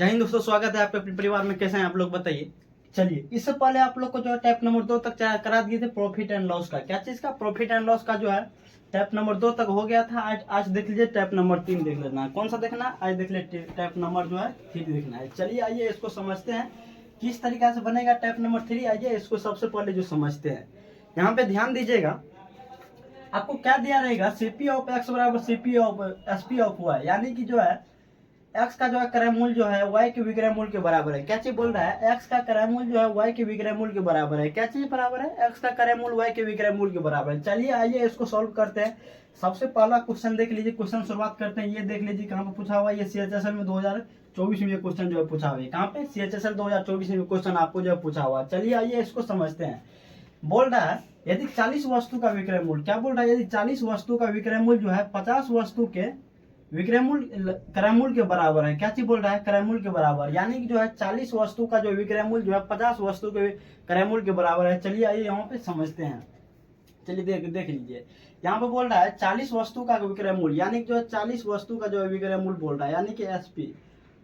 जय हिंद दोस्तों, स्वागत है आपके अपने परिवार में। कैसे हैं आप लोग बताइए। चलिए, इससे पहले आप लोग को जो है टैप नंबर 2 तक करा दिए थे प्रॉफिट एंड लॉस का। क्या चीज का? प्रॉफिट एंड लॉस का जो है टैप नंबर 2 तक हो गया था। आज देख लीजिए टैप नंबर 3 देख लेना है। कौन सा देखना है? आज देख लीजिए टैप नंबर जो है 3 देखना है। चलिए आइए इसको समझते हैं किस तरीके से बनेगा टैप नंबर 3। आइए इसको सबसे पहले जो समझते हैं, यहाँ पे ध्यान दीजिएगा। आपको क्या दिया रहेगा? सीपी ऑफ एक्स बराबर CP of SP of y, यानी कि जो है एक्स का जो है क्रय मूल्य जो है वाई के विक्रय मूल्य के बराबर है। क्या चीज बोल रहा है? एक्स का क्रय मूल्य जो है वाई के विक्रय मूल्य के बराबर है। क्या चीज बराबर है? एक्स का क्रय मूल्य वाई के विक्रय मूल्य के बराबर है। चलिए आइए इसको सॉल्व करते हैं। सबसे पहला क्वेश्चन देख लीजिए। क्वेश्चन शुरुआत करते हैं। ये देख लीजिए कहाँ पे पूछा हुआ है। ये सीएचएसएल में 2024 में ये क्वेश्चन जो है पूछा हुआ है। कहाँ पे? सीएचएसएल 2024 में क्वेश्चन आपको जो है पूछा हुआ है। चलिए आइए इसको समझते हैं। बोल रहा है यदि 40 वस्तु का विक्रय मूल्य, क्या बोल रहा है? यदि 40 वस्तु का विक्रय मूल्य जो है 50 वस्तु के विक्रय मूल्य क्रय मूल्य के बराबर है। क्या चीज बोल रहा है? क्रय मूल्य के बराबर, यानी कि जो है 40 वस्तु का जो विक्रय मूल्य जो है 50 वस्तु के क्रय मूल्य के बराबर है। चलिए आइए यहाँ पे समझते हैं। चलिए देख लीजिए। यहाँ पे बोल रहा है 40 वस्तु का विक्रय मूल्य, यानी कि जो है 40 वस्तु का जो विक्रय मूल्य बोल रहा है, यानी कि एसपी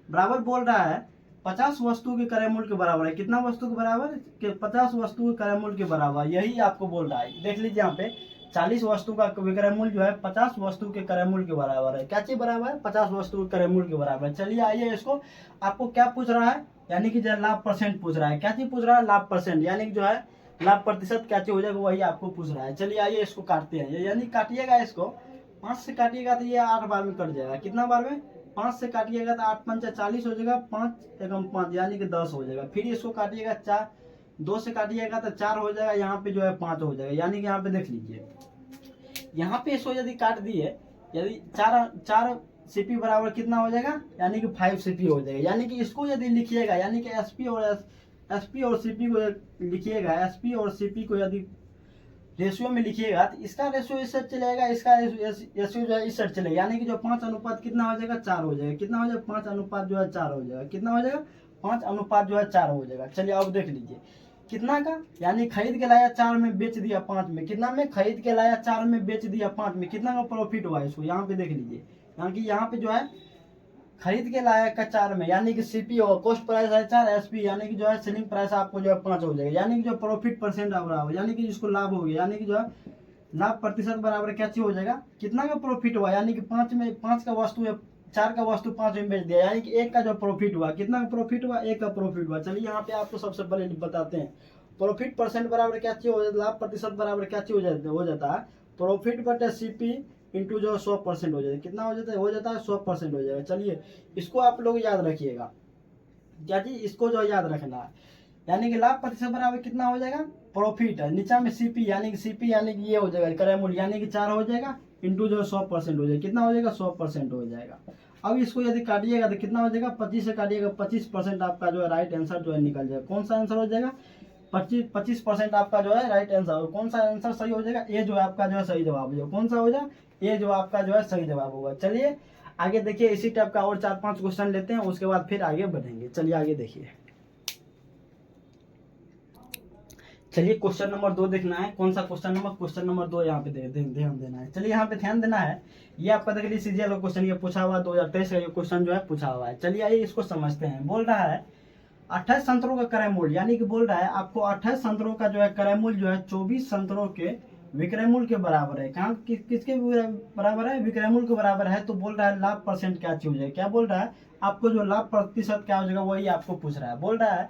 बराबर बोल रहा है 50 वस्तु के क्रय मूल्य के बराबर है। कितना वस्तु के बराबर? 50 वस्तु के क्रय मूल्य के बराबर, यही आपको बोल रहा है। देख लीजिए यहाँ पे 40 वस्तु का विक्रय मूल्य जो है 50 वस्तु के क्रय मूल्य के बराबर है। क्या चीज बराबर है? 50 वस्तु के क्रय मूल्य के बराबर है। चलिए आइए इसको, आपको क्या पूछ रहा है? यानी कि जो लाभ परसेंट पूछ रहा है। क्या चीज पूछ रहा है? लाभ परसेंट, यानी कि जो है लाभ प्रतिशत क्या चीज हो जाएगा, वही आपको पूछ रहा है। चलिए आइए इसको काटते हैं। यानी काटिएगा इसको, 5 से काटिएगा तो ये 8 बार में कट जाएगा। कितना बार में? 5 से काटिएगा तो 8 पंचा 40 हो जाएगा, 5 एकम 5 यानी कि 10 हो जाएगा। फिर इसको काटिएगा 4, 2 से काटिएगा तो 4 हो जाएगा, यहाँ पे जो है 5 हो जाएगा। यानी कि यहाँ पे देख लीजिए, यहाँ पे इसको यदि काट दिए, यदि 4 सीपी बराबर कितना हो जाएगा? यानी कि 5 सीपी हो जाएगा। यानी कि इसको यदि लिखिएगा, यानी कि एसपी और सीपी को लिखिएगा, एसपी और सीपी को यदि रेशियो में लिखिएगा तो इसका रेशियो इस साइड चलेगा, इसका रेशियो जो है इस साइड चलेगा। यानी कि जो 5 अनुपात कितना हो जाएगा? 4 हो जाएगा। कितना हो जाएगा? 5 अनुपात जो है 4 हो जाएगा। कितना हो जाएगा? 5 अनुपात जो है 4 हो जाएगा। चलिए अब देख लीजिए कितना का, यानी खरीद के लाया 4 में, बेच दिया 5 में। कितना में? खरीद के लाया 4 में, बेच दिया 5 में। कितना का प्रॉफिट हुआ इसको? यहाँ पे देख लीजिए, यहाँ पे जो है खरीद के लाया का 4 में, यानी कि सीपी और कॉस्ट प्राइस है 4, एसपी यानी कि जो है सेलिंग प्राइस आपको जो है 5 हो जाएगा। यानी कि जो प्रॉफिट परसेंट बराबर, यानी कि जिसको लाभ हो गया, यानी कि जो है लाभ प्रतिशत बराबर क्या चीज हो जाएगा? कितना का प्रॉफिट हुआ? यानी कि 5 में 5 का वस्तु है, 4 का वस्तु 5 में बेच दिया, यानी कि 1 का जो प्रॉफिट हुआ। कितना का प्रॉफिट हुआ? 1 का प्रॉफिट हुआ। चलिए यहाँ पे आपको सबसे पहले बताते हैं प्रॉफिट परसेंट बराबर क्या चीज हो जाता है, लाभ प्रतिशत बराबर क्या चीज हो जाता है? प्रॉफिट बटे सीपी इंटू जो 100% हो जाता है। कितना हो जाता है? 100% हो जाएगा। चलिए इसको आप लोग याद रखिएगा। क्या चीज? इसको जो याद रखना है, यानी कि लाभ प्रतिशत बराबर कितना हो जाएगा? प्रॉफिट है, नीचा में सीपी, यानी कि सीपी यानी कि ये हो जाएगा क्रय मूल्य, यानी कि 4 हो जाएगा इंटू जो 100% हो जाएगा। कितना हो जाएगा? 100% हो जाएगा। अब इसको यदि काटिएगा तो कितना हो जाएगा? 25 से काटिएगा 25% आपका जो है राइट आंसर जो है निकल जाएगा। कौन सा आंसर हो जाएगा? 25% आपका जो है राइट आंसर। कौन सा आंसर सही हो जाएगा? ये जो आपका जो है सही जवाब हो जाएगा। कौन सा हो जाएगा? ये जो आपका जो है सही जवाब होगा। चलिए आगे देखिए, इसी टाइप का और 4-5 क्वेश्चन लेते हैं, उसके बाद फिर आगे बढ़ेंगे। चलिए आगे देखिए। चलिए क्वेश्चन नंबर 2 देखना है। कौन सा क्वेश्चन नंबर? क्वेश्चन नंबर 2 यहाँ पे ध्यान देना है। चलिए यहाँ पे ध्यान देना है। ये आपका देख लीजिए सीजीएल का क्वेश्चन, ये पूछा हुआ 2023 का ये क्वेश्चन जो है पूछा हुआ है। चलिए आइए इसको समझते हैं। बोल रहा है 28 संतरों का क्रय मूल्य, यानी कि बोल रहा है आपको 28 संतरों का जो है क्रय मूल्य जो है 24 संतरों के विक्रय मूल्य के बराबर है। कहाँ किसके बराबर है? विक्रय मूल्य के बराबर है। तो बोल रहा है लाभ परसेंट क्या चीज है? क्या बोल रहा है? आपको जो लाभ प्रतिशत क्या हो जाएगा वही आपको पूछ रहा है। बोल रहा है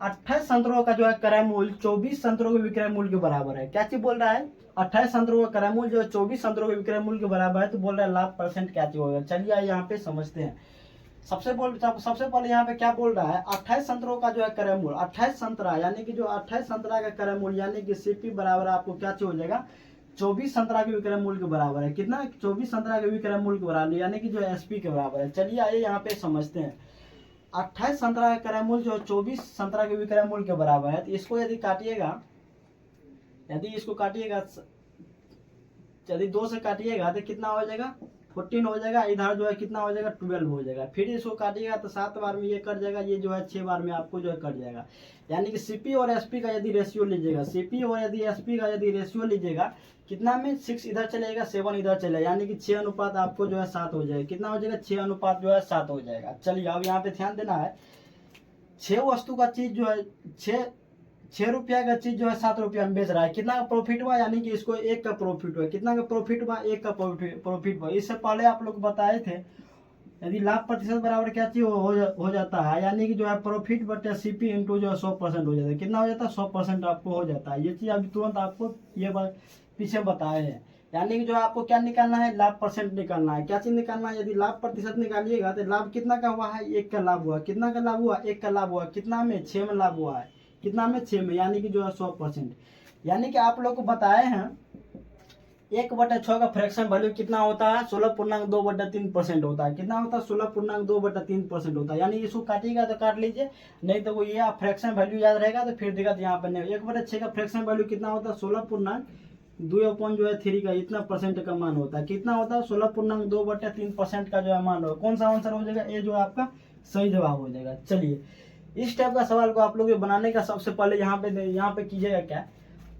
28 संतरों का जो है क्रय मूल्य 24 संतरों के विक्रय मूल्य के बराबर है। क्या चीज बोल रहा है? 28 संतरों का क्रय मूल्य जो है 24 संतरों के विक्रय मूल्य के बराबर है। तो बोल रहा है लाभ परसेंट क्या चीज होगा। चलिए यहाँ पे समझते हैं। सबसे पहले यहाँ पे क्या बोल रहा है? 28 संतरों का जो है क्रय मूल्य, 28 संतरा, यानी कि जो 28 संतरा का क्रय मूल्य, यानी कि सीपी बराबर आपको क्या चीज हो जाएगा? 24 संतरा के विक्रय मूल्य के बराबर है। कितना? 24 संतरा के विक्रय मूल्य के बराबर, यानी कि जो एसपी के बराबर है। चलिए आइए यहाँ पे समझते हैं। 28 संतरा का क्रय मूल्य जो 24 संतरा के विक्रय मूल्य के बराबर है, तो इसको यदि काटिएगा, यदि इसको काटिएगा, यदि 2 से काटिएगा तो कितना हो जाएगा? 14 हो जाएगा, इधर जो है कितना हो जाएगा 12 हो जाएगा। फिर इसको काटिएगा तो 7 बार में ये कट जाएगा, ये जो है 6 बार में आपको जो है कट जाएगा। यानी कि सीपी और एसपी का यदि रेशियो लीजिएगा, सीपी और यदि एसपी का यदि रेशियो लीजिएगा, कितना में 6 इधर चलेगा 7 इधर चलेगा, यानी कि 6 अनुपात आपको जो है 7 हो जाएगा। कितना हो जाएगा 6 अनुपात जो है 7 हो जाएगा। चलिए अब यहाँ पे ध्यान देना है, 6 वस्तु का चीज जो है 6 रुपया का चीज जो है 7 रुपया में बेच रहा है, कितना का प्रॉफिट हुआ, यानी कि इसको 1 का प्रॉफिट हुआ। कितना का प्रॉफिट हुआ, 1 का प्रॉफिट हुआ। इससे पहले आप लोग बताए थे यदि लाभ प्रतिशत बराबर क्या चीज हो जाता है, यानी कि जो है प्रॉफिट बटे सीपी इंटू जो है 100% हो जाता है। कितना हो जाता है 100% आपको हो जाता है। ये चीज अभी तुरंत आपको ये पीछे बताए हैं। यानी कि जो आपको क्या निकालना है, लाभ परसेंट निकालना है। क्या चीज निकालना है, यदि लाभ प्रतिशत निकालिएगा तो लाभ कितना का हुआ है, 1 का लाभ हुआ। कितना का लाभ हुआ, 1 का लाभ हुआ। कितना में 6 में लाभ हुआ है, कितना में 6 में, यानी कि जो है 100%। यानी कि आप लोग को बताए हैं 1/6 का फ्रैक्शन वैल्यू कितना होता है, 16.2/3% होता है। कितना होता है 16.2/3% होता है। यानी इसको काटिएगा तो काट लीजिए, नहीं तो वो ये आप फ्रैक्शन वैल्यू याद रहेगा तो फिर दिक्कत यहाँ पर नहीं। 1/6 का फ्रैक्शन वैल्यू कितना होता है 16.2/3 का इतना परसेंट का मान होता है। कितना होता है 16.2/3% का जो है मान होगा। कौन सा आंसर हो जाएगा, ये जो आपका सही जवाब हो जाएगा। चलिए इस टाइप का सवाल को आप लोग बनाने का सबसे पहले यहाँ पे कीजिएगा क्या,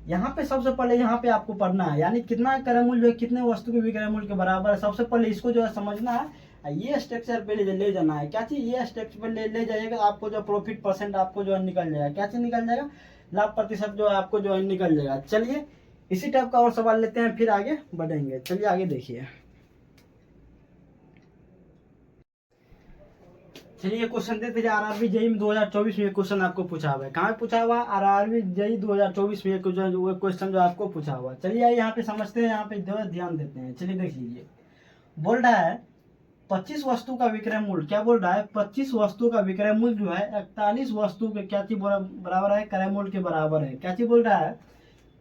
यहाँ पे सबसे पहले यहाँ पे आपको पढ़ना है, यानी कितना क्रय मूल्य जो है कितने वस्तु के विक्रय मूल्य के बराबर है। सबसे पहले इसको जो है समझना है, ये स्ट्रक्चर पे ले जाना है। क्या चीज, ये स्ट्रक्चर पे ले जाइएगा, आपको जो प्रॉफिट परसेंट आपको जो है निकल जाएगा। क्या चीज निकल जाएगा, लाभ प्रतिशत जो है आपको जो है निकल जाएगा। चलिए इसी टाइप का और सवाल लेते हैं, फिर आगे बढ़ेंगे। चलिए आगे देखिए। चलिए क्वेश्चन देखते हैं, आरआरबी जेई में 2024 में क्वेश्चन आपको पूछा हुआ है। कहाँ पूछा हुआ, आरआरबी जेई 2024 में क्वेश्चन जो आपको पूछा हुआ। चलिए यहाँ पे समझते हैं, यहाँ पे ध्यान देते हैं। चलिए देख लीजिए, बोल रहा है 25 वस्तु का विक्रय मूल्य, क्या बोल रहा है 25 वस्तु का विक्रय मूल्य जो है 41 वस्तु के क्या चीज बराबर है, क्रय मूल्य के बराबर है। क्या चीज बोल रहा है,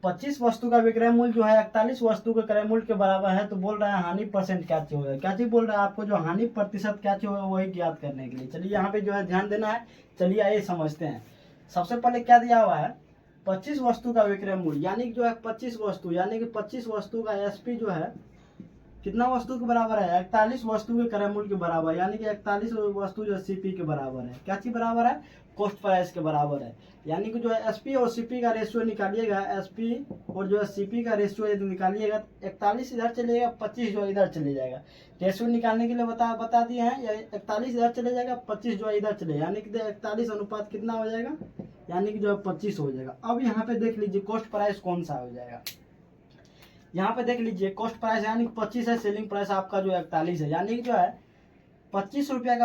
25 वस्तु का विक्रय मूल्य जो है 41 वस्तु के क्रय मूल्य के बराबर है। तो बोल रहा है हानि परसेंट क्या चीज होगा, क्या चीज बोल रहा है आपको जो हानि प्रतिशत क्या चीज होगा वही ज्ञात करने के लिए। चलिए यहाँ पे जो है ध्यान देना है। चलिए आइए समझते हैं। सबसे पहले क्या दिया हुआ है, 25 वस्तु का विक्रय मूल्य, यानी कि जो है 25 वस्तु, यानी कि 25 वस्तु का एसपी जो है कितना वस्तु के बराबर है, 41 वस्तु के क्रय मूल्य के बराबर, यानी कि 41 वस्तु जो सीपी के बराबर है। क्या चीज बराबर है, कॉस्ट प्राइस के बराबर है। यानी कि जो है एसपी और सीपी का रेशियो निकालिएगा, एसपी और जो है सीपी का रेशियो यदि निकालिएगा 41 इधर चलेगा, 25 जो इधर चले जाएगा। रेशियो निकालने के लिए बता दिए हैं, 41 इधर चले जाएगा, 25 जो है इधर चले, यानी कि 41 अनुपात कितना हो जाएगा, यानी कि जो है 25 हो जाएगा। अब यहाँ पे देख लीजिए कॉस्ट प्राइस कौन सा हो जाएगा। यहाँ पे देख लीजिए कॉस्ट प्राइस यानी 25 है, सेलिंग प्राइस आपका जो 41 है, यानी कि जो है 25 रुपया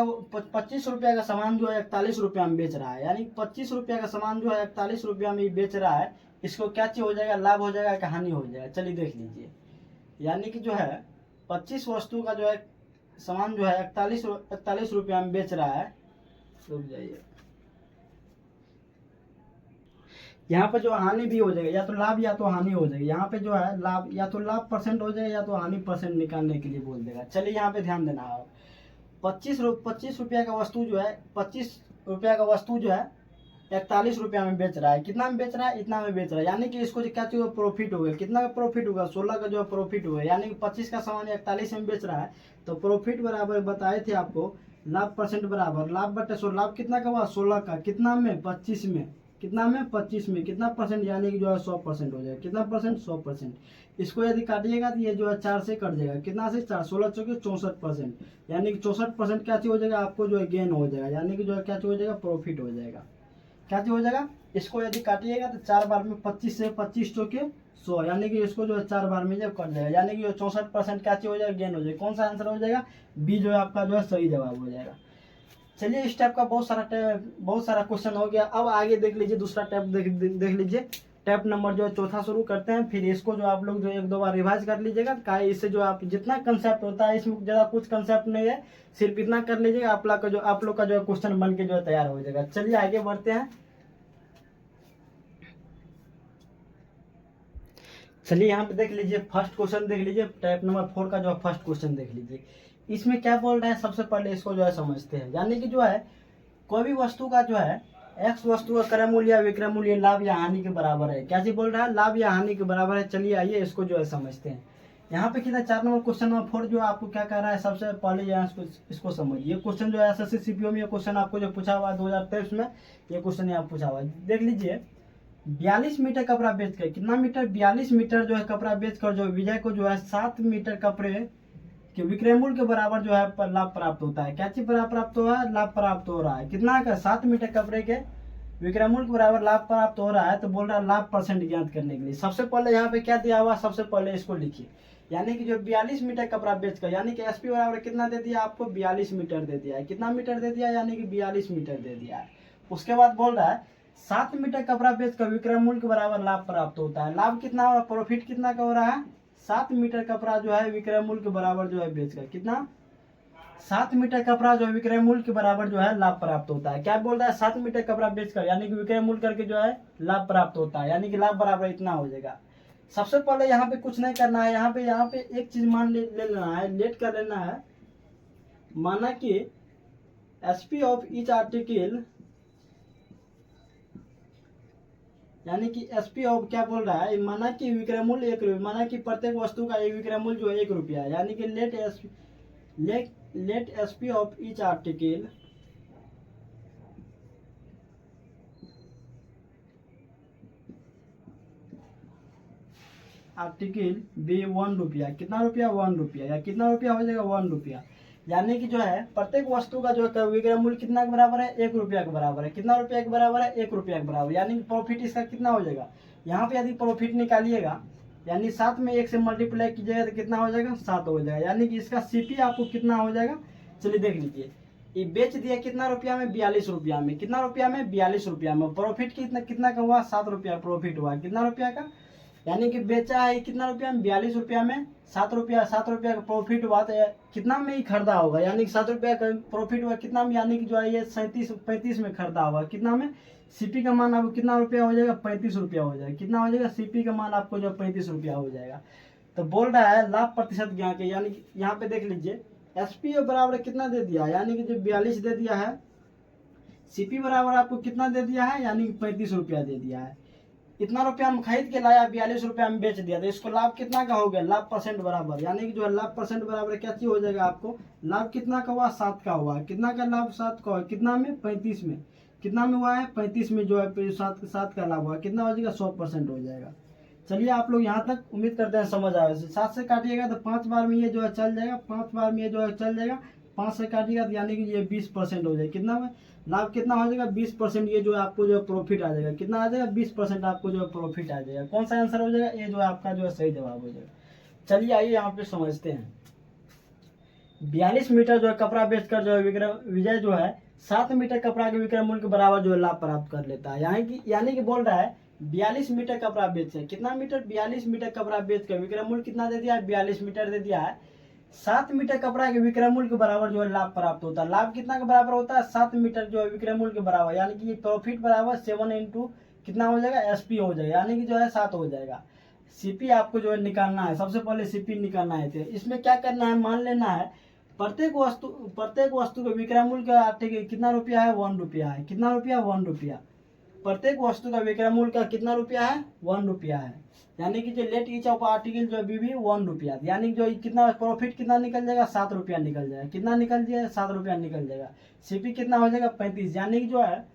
का सामान जो है 41 रुपया में बेच रहा है। यानी 25 रुपया का सामान जो है 41 रुपया में बेच रहा है। इसको क्या चीज हो जाएगा, लाभ हो जाएगा, कहानी हो जाएगा। चलिए देख लीजिए, यानी कि जो है 25 वस्तु का जो है सामान जो है 41 रुपया में बेच रहा है। रुक जाइए, यहाँ पे जो हानि भी हो जाएगा, या तो लाभ या तो हानि हो जाएगी। यहाँ पे जो है लाभ या तो लाभ परसेंट हो जाएगा या तो हानि परसेंट निकालने के लिए बोल देगा। चलिए यहाँ पे ध्यान देना है, 25 रुपया का वस्तु जो है 25 रुपया का वस्तु जो है 41 रुपया में बेच रहा है। कितना में बेच रहा है, इतना में बेच रहा है, यानी कि इसको क्या चाहिए प्रॉफिट होगा। कितना का प्रॉफिट होगा, 16 का जो है प्रॉफिट होगा। यानी कि 25 का सामान 41 में बेच रहा है, तो प्रॉफिट बराबर बताए थे आपको लाभ परसेंट बराबर लाभ बटे 16। लाभ कितना का हुआ 16 का, कितना में 25 में, कितना में 25 में, कितना परसेंट, यानी कि जो है 100% हो जाएगा। कितना परसेंट, 100%। इसको यदि काटिएगा तो ये जो है 4 से कट जाएगा। कितना से 4, 16 चौके 64%, यानी कि 64% क्या चीज हो जाएगा आपको जो है गेन हो जाएगा, यानी कि जो है क्या चीज हो जाएगा प्रॉफिट हो जाएगा। क्या चीज हो जाएगा, इसको यदि काटिएगा तो 4 बार में 25 से 25 चौके 100, यानी कि इसको जो है 4 बार में जब कट जाएगा, यानी कि 64% क्या चीज हो जाएगा गेन हो जाएगा। कौन सा आंसर हो जाएगा, बी जो है आपका जो है सही जवाब हो जाएगा। चलिए इस टाइप का बहुत सारा क्वेश्चन हो गया। अब आगे देख लीजिए, दूसरा टाइप देख लीजिए। टाइप नंबर जो है चौथा शुरू करते हैं, फिर इसको जो आप लोग जो 1-2 बार रिवाइज कर लीजिएगा। का इससे जो आप जितना कंसेप्ट होता है इसमें ज़्यादा कुछ कंसेप्ट नहीं है, सिर्फ इतना कर लीजिएगा, आप लोग का जो है क्वेश्चन बन के जो है तैयार हो जाएगा। चलिए आगे बढ़ते हैं। चलिए यहाँ पे देख लीजिए, फर्स्ट क्वेश्चन देख लीजिए, टाइप नंबर 4 का जो है फर्स्ट क्वेश्चन देख लीजिए। इसमें क्या बोल रहे हैं, सबसे पहले इसको जो है समझते हैं। यानी कि जो है कोई भी वस्तु का जो है एक्स वस्तु का क्रय मूल्य या विक्रय मूल्य लाभ या हानि के बराबर है। क्या चीज बोल रहा है, लाभ या हानि के बराबर है। चलिए आइए इसको जो है समझते हैं। यहाँ पे कितना 4 नंबर क्वेश्चन नंबर 4 जो आपको क्या कर रहा है, सबसे पहले यहाँ इसको समझिए। क्वेश्चन जो है एसएससी सीपीओ में ये क्वेश्चन आपको जो पूछा हुआ है 2023 में, ये क्वेश्चन यहाँ पूछा हुआ है, देख लीजिए। 42 मीटर कपड़ा बेचकर, कितना मीटर, 42 मीटर जो है कपड़ा बेचकर जो विजय को जो है 7 मीटर कपड़े के विक्रय मूल्य के बराबर जो है लाभ प्राप्त होता है। क्या चीज प्राप्त हो रहा है, लाभ प्राप्त हो रहा है, कितना का, 7 मीटर कपड़े के विक्रय मूल्य के बराबर लाभ प्राप्त हो रहा है। तो बोल रहा है लाभ परसेंट ज्ञात करने के लिए सबसे पहले यहाँ पे क्या दिया हुआ, सबसे पहले इसको लिखिए। यानी कि जो 42 मीटर कपड़ा बेचकर, यानी कि एसपी बराबर कितना दे दिया आपको, 42 मीटर दे दिया है। कितना मीटर दे दिया, यानी कि 42 मीटर दे दिया है। उसके बाद बोल रहा है 7 मीटर कपड़ा बेचकर विक्रय मूल्य के बराबर लाभ प्राप्त होता है। लाभ कितना हो रहा है, प्रॉफिट कितना का हो रहा है, 7 मीटर कपड़ा जो है विक्रय मूल्य के बराबर जो है बेचकर, कितना, 7 मीटर कपड़ा जो है विक्रय मूल्य के बराबर जो है लाभ प्राप्त होता है। क्या बोल रहा है, 7 मीटर कपड़ा बेचकर, यानी कि विक्रय मूल्य करके जो है लाभ प्राप्त होता है, यानी कि लाभ बराबर इतना हो जाएगा। सबसे पहले यहाँ पे कुछ नहीं करना है, यहाँ पे एक चीज मान ले लेना है, लेट कर लेना है। माना कि एसपी ऑफ ईच आर्टिकल, यानी कि एसपी ऑफ क्या बोल रहा है, माना कि विक्रय मूल्य 1 रुपया, माना कि प्रत्येक वस्तु का एक विक्रय मूल्य जो है 1 रुपया है। यानी कि let SP of each article be 1 रुपया, कितना रुपया, 1 रुपया, या कितना रुपया हो जाएगा, 1 रुपया। यानी कि जो है प्रत्येक वस्तु का जो है विक्रय मूल्य कितना के बराबर है, 1 रुपया के बराबर है। कितना रुपया के बराबर है, 1 रुपया के बराबर। यानी कि प्रॉफिट इसका कितना हो जाएगा, यहाँ पे यदि प्रॉफिट निकालिएगा, यानी 7 में 1 से मल्टीप्लाई कीजिएगा तो कितना हो जाएगा, 7 हो जाएगा। यानी कि इसका सीपी आपको कितना हो जाएगा, चलिए देख लीजिए। ये बेच दिया कितना रुपया में, 42 रुपया में। कितना रुपया में, 42 रुपया में। प्रॉफिट कितना का हुआ, 7 रुपया प्रॉफिट हुआ। कितना रुपया का, यानी कि बेचा है कितना रुपया में, 42 रुपया में, 7 रुपया का प्रॉफिट हुआ। तो कितना में ही खरीदा होगा, यानी कि 7 रुपया का प्रॉफिट हुआ कितना में, यानी कि जो है ये 35 में खरीदा होगा। कितना में, सीपी का मान आपको कितना रुपया हो जाएगा, 35 रुपया हो जाएगा। कितना हो जाएगा, सीपी का मान आपको जो 35 रुपया हो जाएगा। तो बोल रहा है लाभ प्रतिशत ज्ञान के, यानी कि यहाँ पे देख लीजिए एसपी बराबर कितना दे दिया, यानी कि जो 42 दे दिया है, सीपी बराबर आपको कितना दे दिया है, यानी कि 35 रुपया दे दिया है। इतना रुपया हम खरीद के लाया, 42 रुपया में बेच दिया, तो इसको लाभ कितना का हो गया, लाभ परसेंट बराबर, यानी कि जो है लाभ परसेंट बराबर क्या चीज हो जाएगा आपको, लाभ कितना का हुआ, 7 का हुआ। कितना का लाभ, 7 का हुआ। कितना में, 35 में। कितना में हुआ है, 35 में जो है 7 का लाभ हुआ। कितना हो जाएगा, 100% हो जाएगा। चलिए आप लोग यहाँ तक उम्मीद करते हैं समझ आए। 7 से काटिएगा तो 5 बार में ये जो है चल जाएगा, 5 बार में ये जो है चल जाएगा। 5 से काटिएगा तो यानी कि ये 20% हो जाएगा। कितना में लाभ कितना हो जाएगा, 20%। ये जो है आपको जो है प्रॉफिट आ जाएगा, कितना आ जाएगा, 20% आपको जो है प्रॉफिट आ जाएगा। कौन सा आंसर हो जाएगा, ये जो है आपका जो है सही जवाब हो जाएगा। चलिए आइए यहाँ पे समझते हैं। 42 मीटर जो है कपड़ा बेचकर जो है विजय जो है 7 मीटर कपड़ा के विक्रय मूल्य के बराबर जो है लाभ प्राप्त कर लेता है। यानी कि बोल रहा है 42 मीटर कपड़ा बेचे, कितना मीटर, 42 मीटर कपड़ा बेचकर विक्रय मूल्य कितना दे दिया है, 42 मीटर दे दिया है। 7 मीटर कपड़ा के विक्रय मूल्य के बराबर जो है लाभ प्राप्त होता है। लाभ कितना के बराबर होता है, 7 मीटर जो है विक्रय मूल्य के बराबर, यानी कि प्रॉफिट बराबर 7 इंटू कितना हो जाएगा, एसपी हो जाएगा, यानी कि जो है 7 हो जाएगा। सीपी आपको जो है निकालना है, सबसे पहले सीपी निकालना है। तो इसमें क्या करना है, मान लेना है प्रत्येक वस्तु के विक्रय मूल्य का कितना रुपया है, 1 रुपया है। कितना रुपया, 1 रुपया। प्रत्येक वस्तु का विक्रय मूल्य का कितना रुपया है, 1 रुपया है। यानी कि जो लेट ईच ऑफ आर्टिकल जो भी 1 रुपया, यानी जो कितना प्रॉफिट कितना निकल जाएगा, 7 रुपया निकल जाएगा। कितना निकल जाएगा, 7 रुपया निकल जाएगा। सीपी कितना हो जाएगा, 35। यानी कि जो है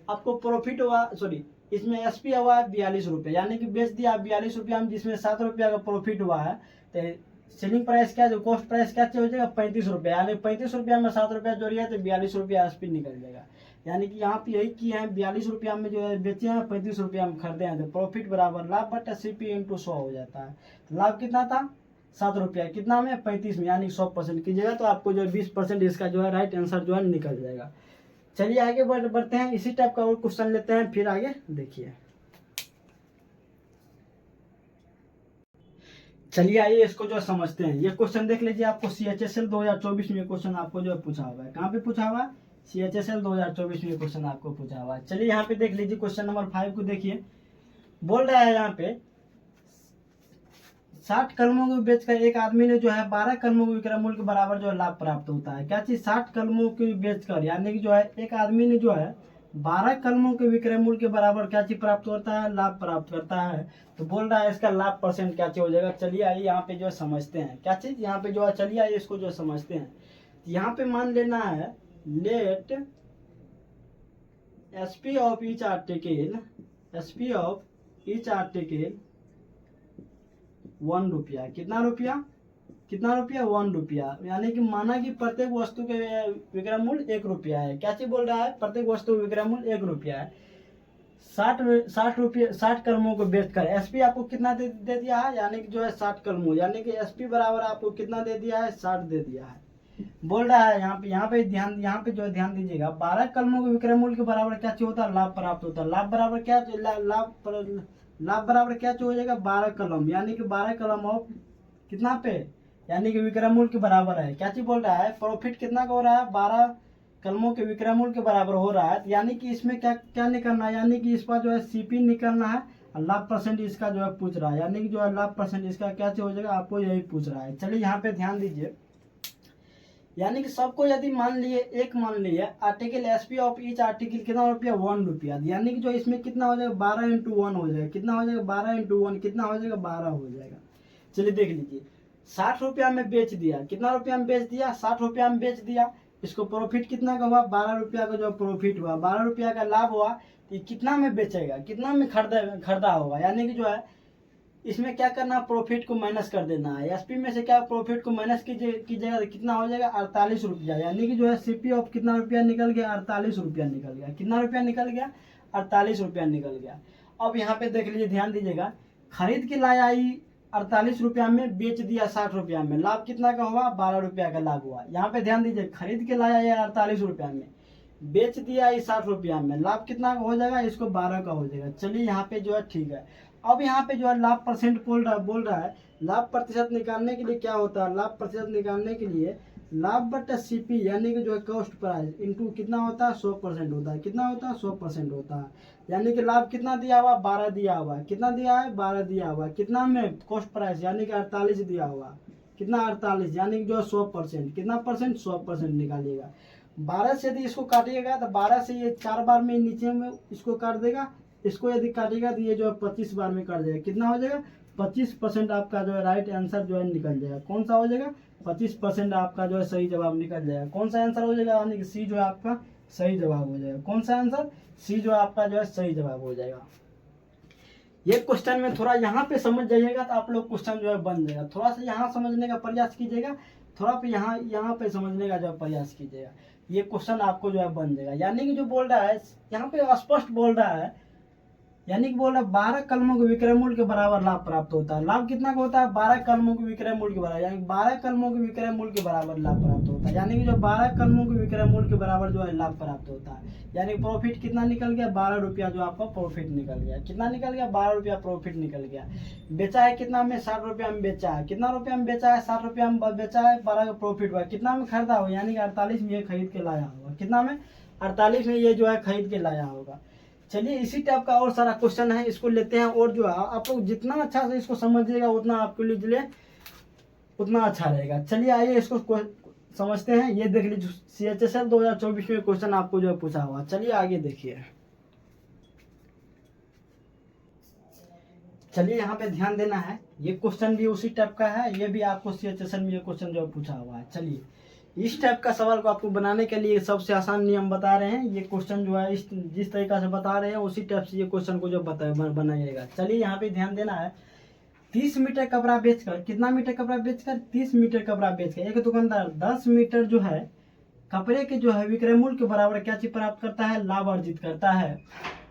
आपको प्रॉफिट हुआ, सॉरी इसमें एसपी हुआ 42 रुपये, यानी कि बेच दिया 42 रुपया में, जिसमें 7 रुपया का प्रॉफिट हुआ है। तो सेलिंग प्राइस क्या, जो कॉस्ट प्राइस क्या हो जाएगा, 35 रुपया। यानी 35 रुपया में 7 रुपया जोड़िए तो 42 रुपया एसपी निकल जाएगा। यानी कि यहाँ पे यही किए हैं, 42 रुपया में जो है बेचे हैं, 35 रुपया में खरीदे हैं। तो प्रॉफिट बराबर लाभ बटा सीपी इंटू 100 हो जाता है। लाभ कितना था, 7 रुपया। कितना में, 35 में, यानी 100% कीजिएगा तो आपको जो है 20% इसका जो है राइट आंसर जो है निकल जाएगा। चलिए आगे बढ़ते हैं, इसी टाइप का और क्वेश्चन लेते हैं, फिर आगे देखिए। चलिए आइए इसको जो समझते हैं। ये क्वेश्चन देख लीजिए, आपको CHSL 2024 में क्वेश्चन आपको जो है पूछा हुआ है। कहाँ पे पूछा हुआ है, CHSL 2024 में क्वेश्चन आपको पूछा हुआ है। चलिए यहाँ पे देख लीजिए, क्वेश्चन नंबर 5 को देखिए। बोल रहा है यहाँ पे 60 कलमों को बेचकर एक आदमी ने जो है 12 कलमों के विक्रय मूल्य के बराबर जो है लाभ प्राप्त होता है। क्या चीज, 60 कलमों को बेचकर, यानी कि जो है एक आदमी ने जो है 12 कलमों के विक्रय मूल्य के बराबर क्या चीज प्राप्त होता है, लाभ प्राप्त करता है। तो बोल रहा है इसका लाभ परसेंट क्या चीज हो जाएगा। चलिए आइए यहाँ पे जो है समझते हैं क्या चीज, यहाँ पे जो है चलिए आइए इसको जो समझते हैं। यहाँ पे मान लेना है let SP of each article, SP of each article 1 रुपया। कितना रुपया, कितना रुपया, 1 रुपया। यानी कि माना कि प्रत्येक वस्तु के विक्रय मूल्य 1 रुपया है। क्या चीज बोल रहा है, प्रत्येक वस्तु का विक्रय मूल्य 1 रुपया है। 60 रुपये 60 कलमों को बेचकर एसपी आपको कितना दे दिया है, यानी कि जो है 60 कलमों, यानी कि एसपी बराबर आपको कितना दे दिया है, 60 दे दिया है। बोल रहा है यहाँ पे ध्यान, यहाँ पे जो है ध्यान दीजिएगा, 12 कलमों के विक्रय मूल्य के बराबर क्या चीज होता है, लाभ प्राप्त होता है। लाभ बराबर क्या, लाभ बराबर क्या चीज हो जाएगा, 12 कलम, यानी कि 12 कलम ऑफ कितना पे, यानी कि विक्रय मूल्य के बराबर है। क्या चीज बोल रहा है, प्रॉफिट कितना का हो रहा है, 12 कलमों के विक्रय मूल्य के बराबर हो रहा है। यानी कि इसमें क्या क्या निकलना है, यानी कि इस पर जो है सीपी निकलना है और लाभ परसेंट इसका जो है पूछ रहा है, यानी कि जो है लाभ परसेंट इसका क्या चीज हो जाएगा, आपको यही पूछ रहा है। चलिए यहाँ पे ध्यान दीजिए, यानी कि सबको यदि मान लिए एक मान लिए article SP of each article कितना रुपया, 1 रुपया, यानी कि जो इसमें कितना हो जाएगा, 12 × 1 हो जाएगा। कितना हो जाएगा, 12 × 1 कितना हो जाएगा, 12 हो जाएगा। चलिए देख लीजिए, 60 रुपया में बेच दिया, कितना रुपया में बेच दिया, 60 रुपया में बेच दिया। इसको प्रॉफिट कितना का हुआ, 12 रुपया का जो प्रॉफिट हुआ, 12 रुपया का लाभ हुआ। तो कितना में बेचेगा, कितना में खरीदा होगा, यानी कि जो है इसमें क्या करना, प्रॉफिट को माइनस कर देना है। एसपी में से क्या प्रॉफिट को माइनस कीजिएगा तो कितना हो जाएगा, 48 रुपया, यानी कि जो है सीपी ऑफ कितना रुपया निकल गया, 48 रुपया निकल गया। कितना रुपया निकल गया, 48 रुपया निकल गया। अब यहाँ पे देख लीजिए, ध्यान दीजिएगा, खरीद के लाया 48 रुपया में, बेच दिया 60 रुपया में, लाभ कितना का हुआ, 12 रुपया का लाभ हुआ। यहाँ पे ध्यान दीजिए, खरीद के लाया 48 रुपया में, बेच दिया 60 रुपया में, लाभ कितना का हो जाएगा, इसको 12 का हो जाएगा। चलिए यहाँ पे जो है ठीक है। अब यहाँ पे जो है लाभ परसेंट बोल रहा है लाभ प्रतिशत निकालने के लिए क्या होता है, लाभ प्रतिशत निकालने के लिए लाभ बटा सीपी, यानी कि जो है कॉस्ट प्राइस इंटू कितना होता है, 100% होता है। कितना होता है, 100% होता है। यानी कि लाभ कितना दिया हुआ, 12 दिया हुआ, कितना दिया है, 12 दिया हुआ। कितना में, कॉस्ट प्राइस, यानी कि 48 दिया हुआ। कितना, 48, यानी कि जो है 100%, कितना परसेंट, 100% निकालिएगा। 12 से यदि इसको काटिएगा तो 12 से ये 4 बार में नीचे में इसको काट देगा, इसको यदि काटेगा तो ये जो है 25 बार में काट जाएगा। कितना हो जाएगा, 25% आपका जो है राइट आंसर जो है निकल जाएगा। कौन सा हो जाएगा, 25% आपका जो है सही जवाब निकल जाएगा। कौन सा आंसर हो जाएगा, यानी कि सी जो है आपका सही जवाब हो जाएगा। कौन सा आंसर, सी जो है आपका जो है सही जवाब हो जाएगा। ये क्वेश्चन में थोड़ा यहाँ पे समझ जाइएगा तो आप लोग क्वेश्चन जो है बन जाएगा। थोड़ा सा यहाँ समझने का प्रयास कीजिएगा, थोड़ा पे यहाँ पे समझने का जो प्रयास कीजिएगा, ये क्वेश्चन आपको जो है बन जाएगा। यानी कि जो बोल रहा है यहाँ पे स्पष्ट बोल रहा है, यानी कि बोल रहा है 12 कलमों के विक्रय मूल्य के बराबर लाभ प्राप्त होता है। लाभ कितना का होता है, 12 कलमों के विक्रय मूल्य के बराबर, यानी 12 कलमों के विक्रय मूल्य के बराबर लाभ प्राप्त होता है। यानी कि जो 12 कलमों के विक्रय मूल्य के बराबर जो है लाभ प्राप्त होता है। यानी प्रॉफिट कितना निकल गया, 12 रुपया जो आपका प्रॉफिट निकल गया। कितना निकल गया, 12 रुपया प्रॉफिट निकल गया। बेचा है कितना में, 60 रुपया में बेचा है। कितना रुपया में बेचा है, 60 रुपया में बेचा है, 12 का प्रॉफिट हुआ। कितना में खरीदा हो, यानी कि 48 में ये खरीद के लाया होगा। कितना में, 48 में ये जो है खरीद के लाया होगा। चलिए इसी टाइप का और सारा क्वेश्चन है, इसको लेते हैं। और जो है आप लोग जितना अच्छा से इसको समझिएगा उतना आपके लिए उतना अच्छा रहेगा। चलिए आइए इसको समझते हैं। ये देख लीजिए, CHSL 2024 में क्वेश्चन आपको जो है पूछा हुआ। चलिए आगे देखिए, चलिए यहाँ पे ध्यान देना है। ये क्वेश्चन भी उसी टाइप का है, ये भी आपको CHSL में ये क्वेश्चन जो है पूछा हुआ है। चलिए इस टाइप का सवाल को आपको बनाने के लिए सबसे आसान नियम बता रहे हैं। ये क्वेश्चन जो है इस जिस तरीका से बता रहे हैं उसी टाइप से ये क्वेश्चन को जो बनाइएगा। चलिए यहाँ पे ध्यान देना है। 30 मीटर कपड़ा बेचकर, कितना मीटर कपड़ा बेचकर, 30 मीटर कपड़ा बेचकर एक दुकानदार 10 मीटर जो है कपड़े के जो है विक्रय मूल्य के बराबर क्या चीज प्राप्त करता है, लाभ अर्जित करता है।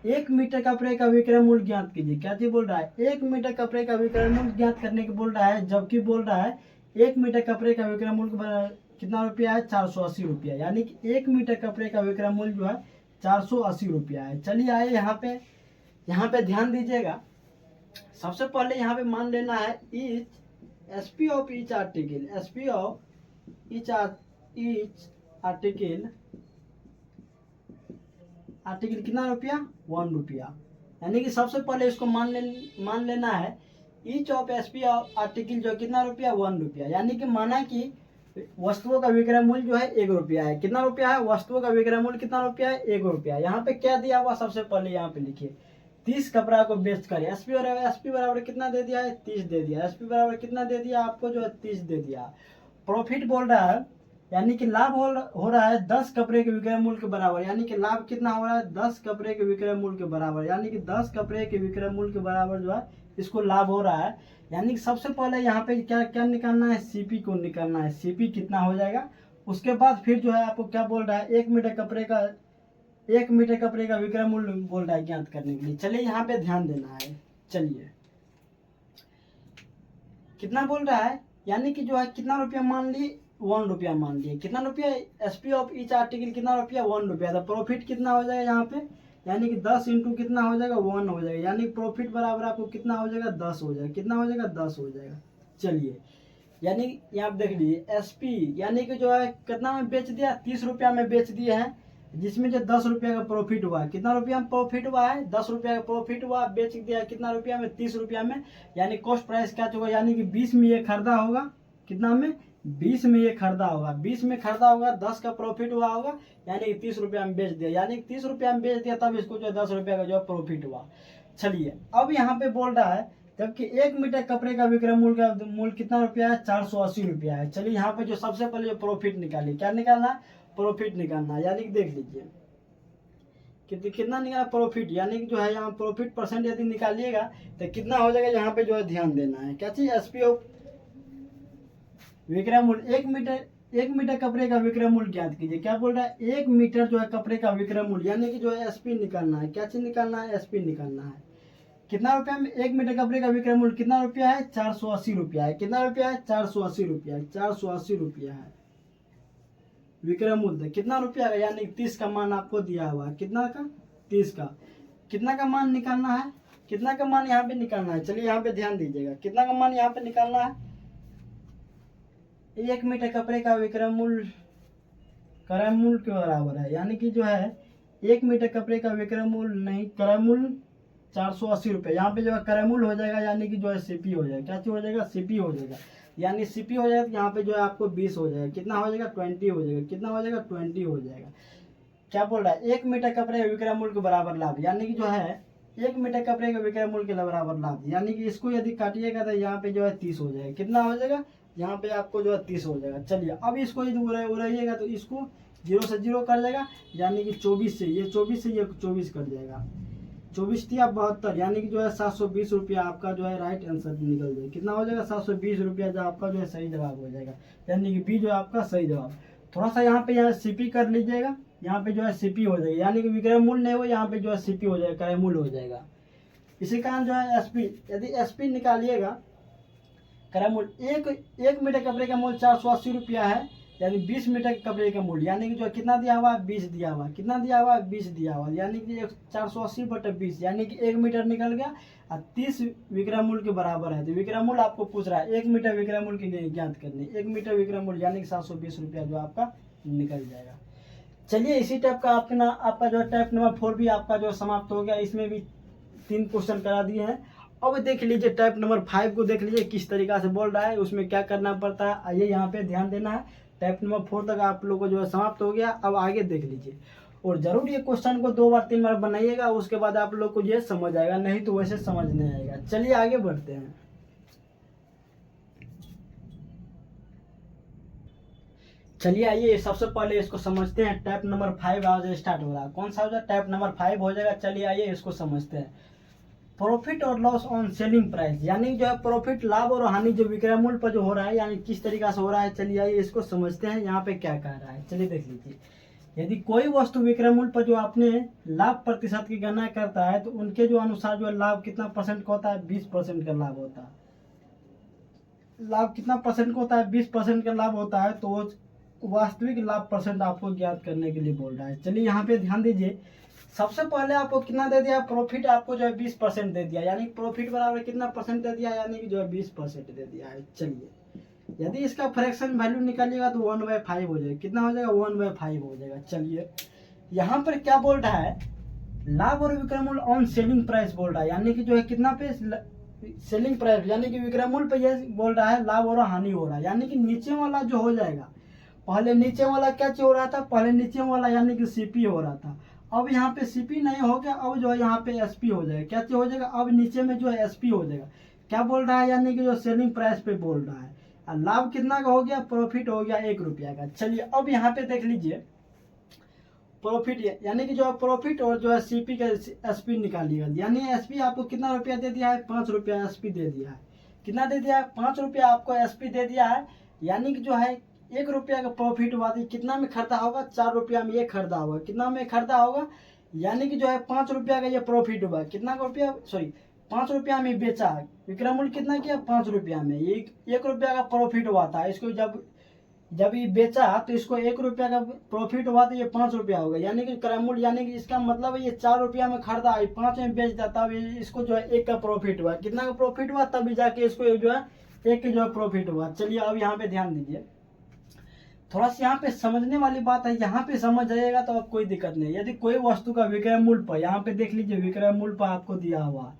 1 मीटर कपड़े का विक्रय मूल्य ज्ञात कीजिए। क्या चीज बोल रहा है, 1 मीटर कपड़े का विक्रय मूल्य ज्ञात करने के बोल रहा है, जबकि बोल रहा है 1 मीटर कपड़े का विक्रय मूल्य कितना रुपया है, 480 रुपया। यानी कि 1 मीटर कपड़े का विक्रय मूल्य जो है 480 रुपया है। चलिए आइए यहाँ पे ध्यान दीजिएगा। सबसे पहले यहाँ पे मान लेना है each SP of each article, SP of each article कितना रुपया, 1 रुपया। यानी कि सबसे पहले इसको मान लेना है ईच ऑफ एसपी आर्टिकल जो कितना रुपया, 1 रुपया। यानी कि माना कि वस्तुओं का विक्रय मूल्य जो है 1 रुपया है। कितना रुपया है? वस्तुओं का विक्रय मूल्य कितना रुपया है? 1 रुपया। यहाँ पे क्या दिया हुआ सबसे पहले यहाँ पे लिखिए 30 कपड़ा को बेच कर एसपी बराबर कितना दे दिया है? 30 दे दिया। एसपी बराबर कितना दे दिया आपको? जो है 30 दे दिया। प्रॉफिट बोल रहा है यानी कि लाभ हो रहा है 10 कपड़े के विक्रय मूल्य के बराबर, यानी कि लाभ कितना हो रहा है? 10 कपड़े के विक्रय मूल्य के बराबर, यानी कि 10 कपड़े के विक्रय मूल्य के बराबर जो है इसको लाभ हो रहा है। यानी कि सबसे पहले यहाँ पे क्या क्या निकालना है? सीपी को निकालना है। सीपी कितना हो जाएगा? उसके बाद फिर जो है आपको क्या बोल रहा है? 1 मीटर कपड़े का विक्रय मूल्य बोल रहा है ज्ञात करने के लिए। चलिए यहाँ पे ध्यान देना है। चलिए कितना बोल रहा है? यानी कि जो है कितना रुपया मान लिए? 1 रुपया मान लिए। कितना रुपया? एसपी ऑफ ईच आर्टिकल कितना रुपया? 1 रुपया। तो प्रॉफिट कितना हो जाएगा यहाँ पे? यानी कि 10 इंटू कितना हो जाएगा? 1 हो जाएगा। यानी प्रॉफिट बराबर आपको कितना हो जाएगा? 10 हो जाएगा। कितना हो जाएगा? 10 हो जाएगा। चलिए यानी यहाँ पे देख लीजिए एसपी यानी कि जो है कितना में बेच दिया? 30 रुपया में बेच दिए हैं, जिसमें जो 10 रुपया का प्रॉफिट हुआ। कितना रुपया में प्रॉफिट हुआ है? 10 रुपया का प्रॉफिट हुआ, बेच दिया कितना रुपया में? 30 रुपया में। यानी कॉस्ट प्राइस क्या होगा? यानी कि 20 में ये खरीदा होगा। कितना में? 20 में ये खरीदा होगा। 20 में खरीदा होगा, 10 का प्रॉफिट हुआ होगा, यानी कि 30 रुपया में बेच दिया। यानी कि 30 रुपया में बेच दिया तब इसको जो 10 रुपया का जो प्रॉफिट हुआ। चलिए अब यहाँ पे बोल रहा है जबकि 1 मीटर कपड़े का विक्रय मूल्य कितना रुपया है? 480 रुपया है। चलिए यहाँ पे जो सबसे पहले जो प्रॉफिट निकालिए, क्या निकालना है? प्रॉफिट निकालना है। यानी कि देख लीजिए कितना निकाला प्रॉफिट, यानी कि जो है यहाँ प्रॉफिट परसेंट यदि निकालिएगा तो कितना हो जाएगा? यहाँ पे जो है ध्यान देना है क्या चीज? एसपी ऑफ विक्रय मूल्य 1 मीटर कपड़े का विक्रय मूल्य ज्ञात कीजिए। क्या बोल रहा है? 1 मीटर जो है कपड़े का विक्रय मूल्य, यानी कि जो है एसपी निकालना है। क्या चीज निकालना है? एसपी निकालना है। कितना रुपया में 1 मीटर कपड़े का विक्रय मूल्य कितना रुपया है? 480 रुपया है। कितना रुपया है? 480 रुपया। 480 रुपया है विक्रय मूल्य। कितना रुपया का? यानी 30 का मान आपको दिया हुआ है। कितना का? 30 का। कितना का मान निकालना है? कितना का मान यहाँ पे निकालना है? चलिए यहाँ पे ध्यान दीजिएगा कितना का मान यहाँ पे निकालना है? 1 मीटर कपड़े का विक्रय मूल्य क्रय मूल्य के बराबर है। यानी कि जो है 1 मीटर कपड़े का विक्रय मूल्य नहीं, क्रय मूल्य 480 रुपये। यहाँ पे जो है क्रय मूल्य हो जाएगा, यानी कि जो है सीपी हो जाएगा। क्या चीज हो जाएगा? सीपी हो जाएगा। यानी सीपी हो जाएगा तो यहाँ पे जो है आपको 20 हो जाएगा। कितना हो जाएगा? 20 हो जाएगा। कितना हो जाएगा? 20 हो जाएगा। क्या बोल रहा है? 1 मीटर कपड़े का विक्रय मूल्य के बराबर लाभ, यानी कि जो है 1 मीटर कपड़े के विक्रय मूल्य के बराबर लाभ, यानी कि इसको यदि काटिएगा तो यहाँ पे जो है 30 हो जाएगा। कितना हो जाएगा? यहाँ पे आपको जो है 30 हो जाएगा। चलिए अब इसको यदि उड़ाइएगा तो इसको 0 से 0 कर जाएगा, यानी कि 24 से ये 24 कट जाएगा। 24 थी आप 72, यानी कि जो है 720 रुपया आपका जो है राइट आंसर निकल जाएगा। कितना हो जाएगा? 720 रुपया जो आपका जो है सही जवाब हो जाएगा, यानी कि बी जो है आपका सही जवाब। थोड़ा सा यहाँ पे सीपी कर लीजिएगा, यहाँ पे जो है सीपी हो जाएगा, यानी कि विक्रय मूल्य नहीं हो, यहाँ पे जो है सीपी हो जाएगा, क्रय मूल्य हो जाएगा। इसी कारण जो है एसपी, यदि एसपी निकालिएगा क्रय मूल्य, एक मीटर कपड़े का मूल्य 480 रुपया है, यानी 20 मीटर के कपड़े का मूल्य, यानी कि जो कितना दिया हुआ? 20 दिया हुआ। कितना दिया हुआ? 20 दिया हुआ, यानी कि 480/20, यानी कि 1 मीटर निकल गया और 30 विक्रय मूल्य के बराबर है। तो विक्रय मूल्य आपको पूछ रहा है 1 मीटर विक्रय मूल्य के ज्ञात करने, 1 मीटर विक्रय मूल्य यानी कि 720 रुपया जो आपका निकल जाएगा। चलिए इसी टाइप का आपका जो टाइप नंबर 4 भी आपका जो समाप्त हो गया। इसमें भी 3 क्वेश्चन करा दिए हैं। अब देख लीजिए टाइप नंबर 5 को देख लीजिए किस तरीका से बोल रहा है, उसमें क्या करना पड़ता है। आइए यहाँ पे ध्यान देना है। टाइप नंबर 4 तक आप लोगों को जो है समाप्त हो गया। अब आगे देख लीजिए और जरूर ये क्वेश्चन को 2 बार 3 बार बनाइएगा, उसके बाद आप लोग को ये समझ आएगा, नहीं तो वैसे समझ नहीं आएगा। चलिए आगे बढ़ते हैं। चलिए आइए सबसे पहले इसको समझते हैं। टाइप नंबर 5 आज स्टार्ट हो रहा है। कौन सा हो जाएगा? टाइप नंबर 5 हो जाएगा। चलिए आइए इसको समझते हैं। प्रॉफिट और लॉस ऑन सेलिंग प्राइस, यानी जो है प्रॉफिट लाभ और हानि जो विक्रय मूल्य पर जो हो रहा है, यानी किस तरीका से हो रहा है। चलिए आइए इसको समझते हैं। यहाँ पे क्या कह रहा है, चलिए देख लीजिए। यदि कोई वस्तु विक्रय मूल्य पर जो आपने लाभ प्रतिशत की गणना करता है तो उनके जो अनुसार जो लाभ कितना परसेंट का होता है? 20% का लाभ होता है। लाभ कितना परसेंट का होता है? 20% का लाभ होता है। तो वास्तविक लाभ परसेंट आपको ज्ञात करने के लिए बोल रहा है। चलिए यहाँ पे ध्यान दीजिए। सबसे पहले आपको कितना दे दिया? प्रॉफिट आपको जो है 20% दे दिया, यानी प्रॉफिट बराबर कितना परसेंट दे दिया? यानी कि जो है 20% दे दिया है। चलिए यदि इसका फ्रैक्शन वैल्यू निकालिएगा तो 1/5 हो जाएगा। कितना हो जाएगा? 1/5 हो जाएगा। चलिए यहाँ पर क्या बोल रहा है? लाभ और विक्रय मूल्य ऑन सेलिंग प्राइस बोल रहा है, यानी कि जो है कितना पे सेलिंग प्राइस यानी कि विक्रय मूल्य पे ये बोल रहा है लाभ हो रहा हानि हो रहा है, यानी कि नीचे वाला जो हो जाएगा, पहले नीचे वाला क्या चीज हो रहा था, पहले नीचे वाला यानी कि सीपी हो रहा था, अब यहाँ पे सीपी नहीं हो गया, अब जो है यहाँ पे एसपी हो जाएगा। क्या चीज हो जाएगा, अब नीचे में जो है एसपी हो जाएगा। क्या बोल रहा है, यानी कि जो सेलिंग प्राइस पे बोल रहा है। और लाभ कितना का हो गया, प्रॉफिट हो गया 1 रुपया का। चलिए अब यहाँ पे देख लीजिए प्रॉफिट यानी कि जो है प्रॉफिट और जो है सीपी का एसपी निकालिएगा। यानी एसपी आपको कितना रुपया दे दिया है, 5 रुपया एसपी दे दिया है। कितना दे दिया है, 5 रुपया आपको एसपी दे दिया है। यानी कि जो है 1 रुपया का प्रॉफिट हुआ, कितना में खरीदा होगा, 4 रुपया में ये खरीदा होगा। कितना में खरीदा होगा, यानी कि जो है 5 रुपया का ये प्रॉफिट हुआ। कितना का रुपया, सॉरी 5 रुपया में बेचा, विक्रय मूल्य कितना किया, 5 रुपया में। ये 1 रुपया का प्रॉफिट हुआ था। इसको जब ये बेचा तो इसको 1 रुपया का प्रॉफिट हुआ तो ये 5 रुपया होगा। यानी कि क्रय मूल्य, यानी कि इसका मतलब है ये 4 रुपया में खरीदा, 5 में बेच देता, तब इसको जो है 1 का प्रॉफिट हुआ। कितना का प्रॉफिट हुआ, तभी जाके इसको जो है 1 का जो है प्रॉफिट हुआ। चलिए अब यहाँ पे ध्यान दीजिए, थोड़ा सा यहाँ पे समझने वाली बात है, यहाँ पे समझ जाइएगा तो अब कोई दिक्कत नहीं। यदि कोई वस्तु का विक्रय मूल्य पर, यहाँ पे देख लीजिए विक्रय मूल्य पर आपको दिया हुआ है,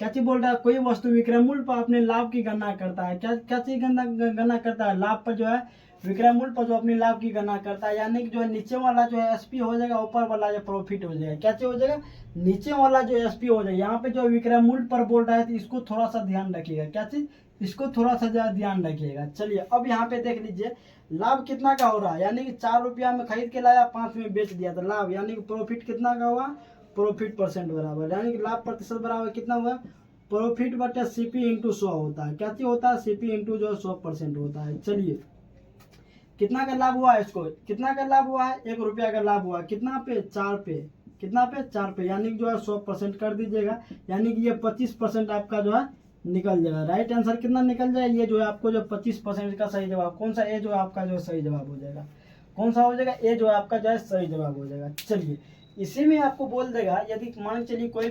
क्या चीज बोल रहा है, कोई वस्तु विक्रय मूल्य पर अपने लाभ की गणना करता है। क्या चीज गणना करता है, लाभ पर जो है विक्रय मूल्य पर जो अपने लाभ की गणना करता है। यानी कि जो है नीचे वाला जो है एसपी हो जाएगा, ऊपर वाला जो प्रॉफिट हो जाएगा। क्या चीज हो जाएगा, नीचे वाला जो एसपी हो जाएगा। यहाँ पे जो विक्रय मूल्य पर बोल रहा है तो इसको थोड़ा सा ध्यान रखिएगा। क्या चीज, इसको थोड़ा सा ज्यादा ध्यान रखिएगा। चलिए अब यहाँ पे देख लीजिए लाभ कितना का हो रहा है, यानी कि 4 रुपया में खरीद के लाया, 5 में बेच दिया, तो लाभ यानी कि प्रॉफिट कितना का हुआ, प्रॉफिट परसेंट बराबर, यानी कि लाभ प्रतिशत बराबर कितना हुआ, प्रॉफिट बटे सीपी इंटू 100 होता है। क्या चीज होता है, सीपी इंटू जो 100% होता है। चलिए कितना का लाभ हुआ है, इसको कितना का लाभ हुआ है, 1 रुपया का लाभ हुआ। कितना पे, 4 पे। कितना पे, 4 पे, यानी कि जो है 100% कर दीजिएगा। यानी कि ये 25% आपका जो है निकल जाएगा। राइट आंसर कितना निकल जाए, ये जो है आपको जो 25% का सही जवाब कौन सा, ए जो आपका जो सही जवाब हो जाएगा, कौन सा हो जाएगा, ए जो आपका जो है सही जवाब हो जाएगा। चलिए इसी में आपको बोल देगा, यदि मान के चलिए कोई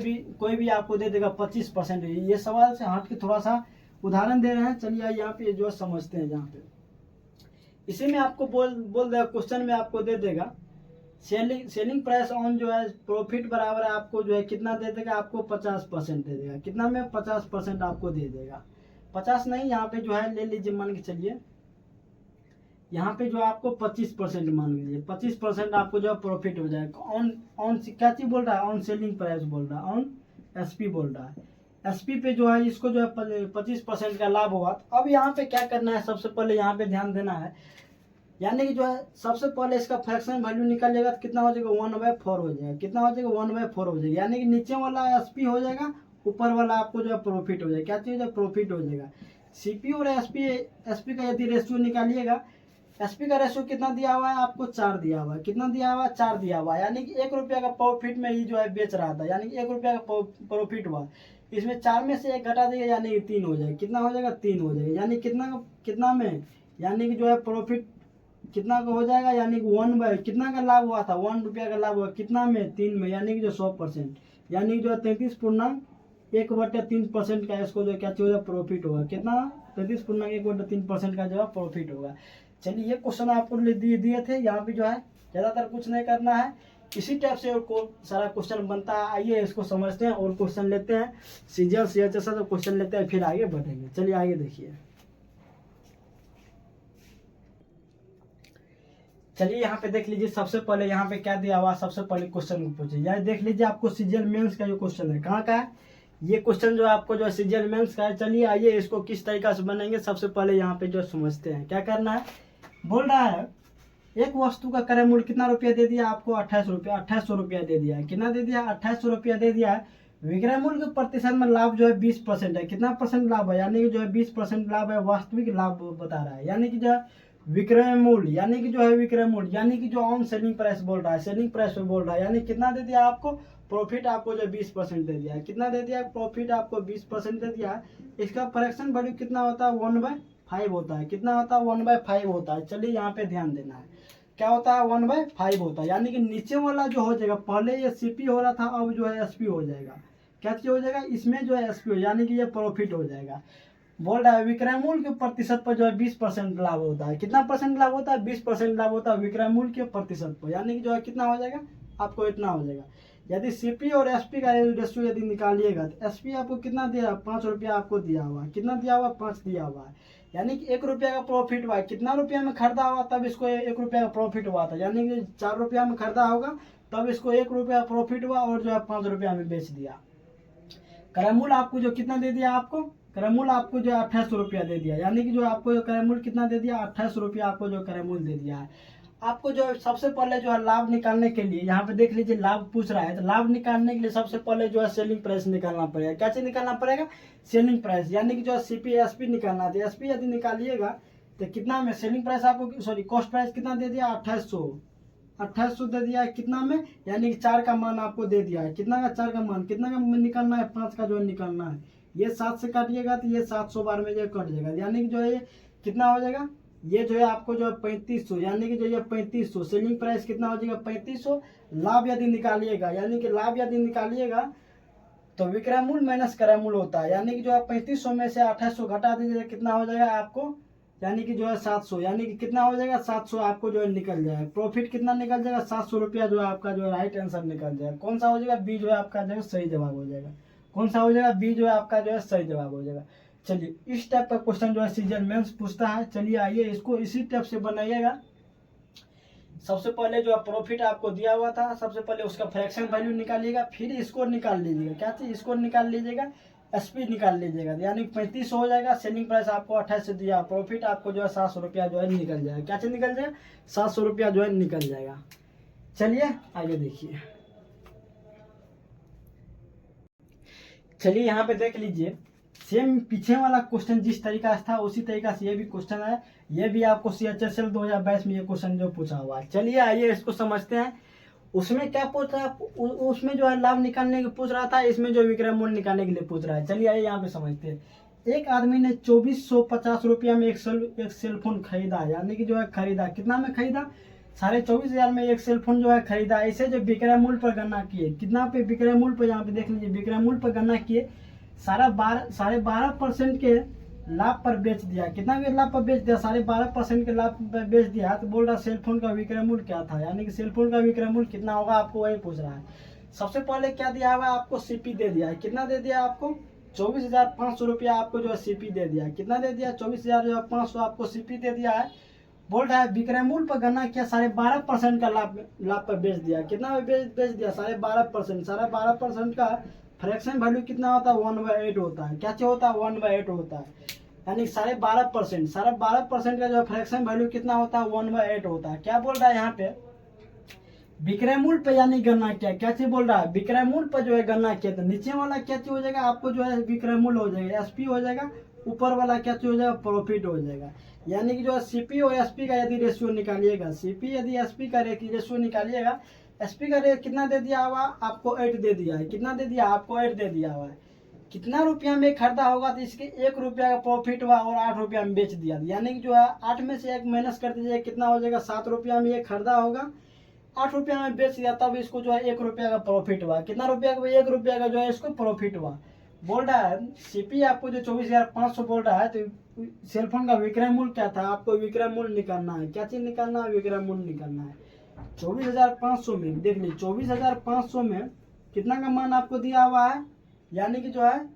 भी आपको दे देगा 25%, ये सवाल से हट के थोड़ा सा उदाहरण दे रहे हैं। चलिए यहाँ पे जो है समझते हैं। जहाँ पे इसी में आपको बोल देगा, क्वेश्चन में आपको दे देगा सेलिंग प्राइस ऑन जो है प्रॉफिट बराबर आपको जो है कितना दे देगा, आपको 50% दे देगा। कितना में, 50% आपको दे देगा। 50 नहीं, यहाँ पे जो है ले लीजिए, मान के चलिए यहाँ पे जो आपको 25% मान लीजिए, 25% आपको जो है प्रॉफिट हो जाएगा। ऑन क्या चीज बोल रहा है, ऑन सेलिंग प्राइस बोल रहा है, ऑन एसपी बोल रहा है। एसपी पे जो है इसको जो है 25% का लाभ हुआ। अब यहाँ पे क्या करना है, सबसे पहले यहाँ पे ध्यान देना है, यानी कि जो है सबसे पहले इसका फ्रैक्शन वैल्यू निकालिएगा तो कितना हो जाएगा, 1/4 हो जाएगा। कितना हो जाएगा, 1/4 हो जाएगा। यानी कि नीचे वाला एसपी हो जाएगा, ऊपर वाला आपको जो है प्रॉफिट हो जाएगा। क्या चीज है, प्रॉफिट हो जाएगा। सीपी और एसपी का यदि रेशियो निकालिएगा, एसपी का रेशियो कितना दिया हुआ है, आपको 4 दिया हुआ है। कितना दिया हुआ है, 4 दिया हुआ है। यानी कि 1 रुपया का प्रॉफिट में ही जो है बेच रहा था, यानी कि 1 रुपया का प्रॉफिट हुआ। इसमें 4 में से 1 घटा देगा, यानी कि 3 हो जाएगा। कितना हो जाएगा, 3 हो जाएगा। यानी कितना में, यानी कि जो है प्रॉफिट कितना का हो जाएगा, यानी कि 1/, कितना का लाभ हुआ था, 1 रुपया का लाभ हुआ। कितना में, 3 में, यानी कि जो 100%, यानी कि जो 33.1/3% का इसको जो क्या चाहिए प्रॉफिट होगा। कितना, 33.1/3% का जो है प्रॉफिट होगा। चलिए ये क्वेश्चन आपको दिए थे। यहाँ पे जो है ज्यादातर कुछ नहीं करना है, इसी टाइप से और सारा क्वेश्चन बनता है। आइए इसको समझते हैं और क्वेश्चन लेते हैं, सीजीएल सीएचएस तो क्वेश्चन लेते हैं, फिर आगे बढ़ेंगे। चलिए आगे देखिए। चलिए यहाँ पे देख लीजिए, सबसे पहले यहाँ पे क्या दिया हुआ, सबसे पहले क्वेश्चन पूछिए। यहाँ देख लीजिए आपको सीजीएल मेंस का जो क्वेश्चन है, कहाँ का है ये क्वेश्चन, जो आपको जो सीजीएल मेंस का है। चलिए आइए इसको किस तरीका से बनेंगे, सबसे पहले यहाँ पे जो समझते हैं। क्या करना है, बोल रहा है एक वस्तु का क्रय मूल्य कितना रुपया दे दिया आपको, 2800 रुपया दे दिया है। कितना दे दिया, 2800 रुपया दे दिया है। विक्रय मूल्य के प्रतिशत में लाभ जो है 20% है। कितना परसेंट लाभ है, यानी कि जो है 20% लाभ है, वास्तविक लाभ बता रहा है। यानी कि जो है विक्रय मूल्य, यानी कि जो है विक्रय मूल्य, यानी कि जो ऑन सेलिंग प्राइस बोल रहा है, सेलिंग प्राइस पे बोल रहा है। यानी कितना दे दिया आपको, प्रॉफिट आपको जो 20% दे दिया है। कितना दे दिया, प्रॉफिट आपको 20% दे दिया है। इसका फ्रैक्शन वैल्यू कितना होता है, 1/5 होता है। कितना होता है, 1/5 होता है। चलिए यहाँ पे ध्यान देना है, क्या होता है, 1/5 होता है। यानी कि नीचे वाला जो हो जाएगा, पहले ये सीपी हो रहा था, अब जो है एसपी हो जाएगा। क्या चीज हो जाएगा, इसमें जो है एसपी हो, यानी कि ये प्रॉफिट हो जाएगा। बोल रहा है विक्रय मूल्य के प्रतिशत पर जो है 20% लाभ होता है। कितना परसेंट लाभ होता है, 20% लाभ होता है विक्रय मूल्य के प्रतिशत पर। यानी कि जो है कितना हो जाएगा, आपको इतना हो जाएगा। यदि सीपी और एसपी का रेशियो यदि निकालिएगा तो एसपी आपको कितना दिया, 5 रुपया आपको दिया हुआ है। कितना दिया हुआ, 5 दिया हुआ है। यानी कि 1 रुपया का प्रॉफिट हुआ है। कितना रुपया में खरीदा हुआ तब इसको 1 रुपया का प्रॉफिट हुआ था। यानी कि 4 रुपया में खरीदा होगा तब इसको 1 रुपया प्रॉफिट हुआ और जो है 5 रुपया में बेच दिया। क्रयमूल आपको जो कितना दे दिया, आपको क्रयमूल आपको जो 2800 रुपया दे दिया। यानी कि जो आपको क्रयमूल कितना दे दिया, 2800 रुपया आपको जो क्रयमूल दे दिया है। आपको जो सबसे पहले जो है लाभ निकालने के लिए यहाँ पे देख लीजिए लाभ पूछ रहा है, तो लाभ निकालने के लिए सबसे पहले जो है सेलिंग प्राइस निकालना पड़ेगा। क्या चीज निकालना पड़ेगा, सेलिंग प्राइस। यानी कि जो है सीपी एसपी निकालना है। एसपी यदि निकालिएगा तो कितना में, सेलिंग प्राइस आपको सॉरी कॉस्ट प्राइस कितना दे दिया, 2800 दे दिया है। कितना में, यानी कि 4 का मान आपको दे दिया है। कितना का, 4 का मान। कितना का निकालना है, 5 का जो है निकालना है। ये 7 से काटिएगा तो ये 700 बार में जो कट जाएगा। यानी कि जो है कितना हो जाएगा, ये जो है आपको जो है 3500। यानी कि जो ये 3500 सेलिंग प्राइस कितना हो जाएगा, 3500। लाभ यदि निकालिएगा, यानी कि लाभ यदि निकालिएगा तो विक्रय मूल्य माइनस क्रय मूल्य होता है। यानी कि जो है 3500 में से 2800 घटा दीजिएगा, कितना हो जाएगा आपको, यानी कि जो है 700। यानी कि कितना हो जाएगा, 700 आपको जो है निकल जाएगा। प्रॉफिट कितना निकल जाएगा, 700 रुपया जो है आपका जो है राइट आंसर निकल जाएगा। कौन सा हो जाएगा, बी जो है आपका जो है सही जवाब हो जाएगा। कौन सा हो जाएगा, बी जो है आपका जो है सही जवाब हो जाएगा। चलिए इस टाइप का क्वेश्चन जो है सीजन मेंस पूछता है। चलिए आइए इसको इसी टाइप से बनाइएगा। सबसे पहले जो है प्रॉफिट आपको दिया हुआ था, सबसे पहले उसका फ्रैक्शन वैल्यू निकालिएगा, फिर स्कोर निकाल लीजिएगा। क्या चीज, स्कोर निकाल लीजिएगा, एसपी निकाल लीजिएगा। यानी 3500 हो जाएगा। सेलिंग प्राइस आपको 28 से दिया, प्रॉफिट आपको जो है 700 रुपया जो है निकल जाएगा। क्या चीज निकल जाएगा, 700 रुपया जो है निकल जाएगा। चलिए आगे देखिए। चलिए यहाँ पे देख लीजिए, सेम पीछे वाला क्वेश्चन जिस तरीका से था उसी तरीका से ये भी क्वेश्चन है। ये भी आपको CHSL 2022 में ये क्वेश्चन जो पूछा हुआ है। चलिए आइए इसको समझते हैं। उसमें क्या पूछ रहा है, उसमें जो है लाभ निकालने के पूछ रहा था, इसमें जो विक्रय मूल्य निकालने के लिए पूछ रहा है। चलिए आइए यहाँ पे समझते हैं। एक आदमी ने 2450 रुपया में एक सेलफोन खरीदा। यानी कि जो है खरीदा, कितना में खरीदा, 24,500 में एक सेलफोन जो है खरीदा। ऐसे जो विक्रय मूल्य पर गणना किए, कितना पे विक्रय मूल्य पर, यहाँ पे देख लीजिए विक्रय मूल्य पर गणना किए, 12.5% के लाभ पर बेच दिया। कितना के लाभ पर बेच दिया, 12.5% के लाभ पर बेच दिया। तो बोल रहा सेलफोन का विक्रय मूल्य क्या था। यानी कि सेलफोन का विक्रय मूल्य कितना होगा आपको वही पूछ रहा है। सबसे पहले क्या दिया हुआ, आपको सीपी दे दिया है। कितना दे दिया आपको, 24,500 रुपया आपको जो है सीपी दे दिया। कितना दे दिया, 24,500 आपको सीपी दे दिया है। बोल रहा है विक्रय मूल्य पर गणना किया, 12.5% का लाभ पर बेच दिया। कितना बेच दिया, 12.5%। 12.5% का फ्रैक्शन वैल्यू कितना होता है, 1/8 होता है। क्या चीज होता है, 1/8 होता है। यानी 12.5% का जो फ्रैक्शन वैल्यू कितना होता है, 1/8 होता है। क्या बोल रहा है यहाँ पे, विक्रय मूल्य पे यानी गणना किया। क्या चीज बोल रहा है, विक्रय मूल्य पर जो है गणना किया। तो नीचे वाला क्या चीज हो जाएगा, आपको जो है विक्रय मूल्य हो जाएगा, एसपी हो जाएगा। ऊपर वाला क्या चीज हो जाएगा, प्रॉफिट हो जाएगा। यानी कि जो है सीपी और एसपी का यदि रेशियो निकालिएगा, सीपी यदि एसपी का रेशियो निकालिएगा, एसपी का रेट कितना दे दिया हुआ आपको, 8 दे दिया है। कितना दे दिया आपको, 8 दे दिया हुआ है। कितना रुपया में खरीदा होगा तो इसके 1 रुपया का प्रॉफिट हुआ और 8 रुपया में बेच दिया। यानी कि जो है 8 में से 1 माइनस कर दीजिए, कितना हो जाएगा, 7 रुपया में ये खरीदा होगा, 8 रुपया में बेच दिया, तब इसको जो है 1 रुपया का प्रॉफिट हुआ। कितना रुपया का, 1 रुपया का जो है इसको प्रॉफिट हुआ। बोल रहा है सीपी आपको जो 24,500 बोल रहा है, तो सेलफोन का विक्रय मूल्य क्या था, आपको विक्रय मूल्य निकालना है। क्या चीज निकालना है, विक्रय मूल्य निकालना है। 24,500 में देख लीजिए, 24,500 में कितना का मान आपको दिया हुआ है, यानी कि जो है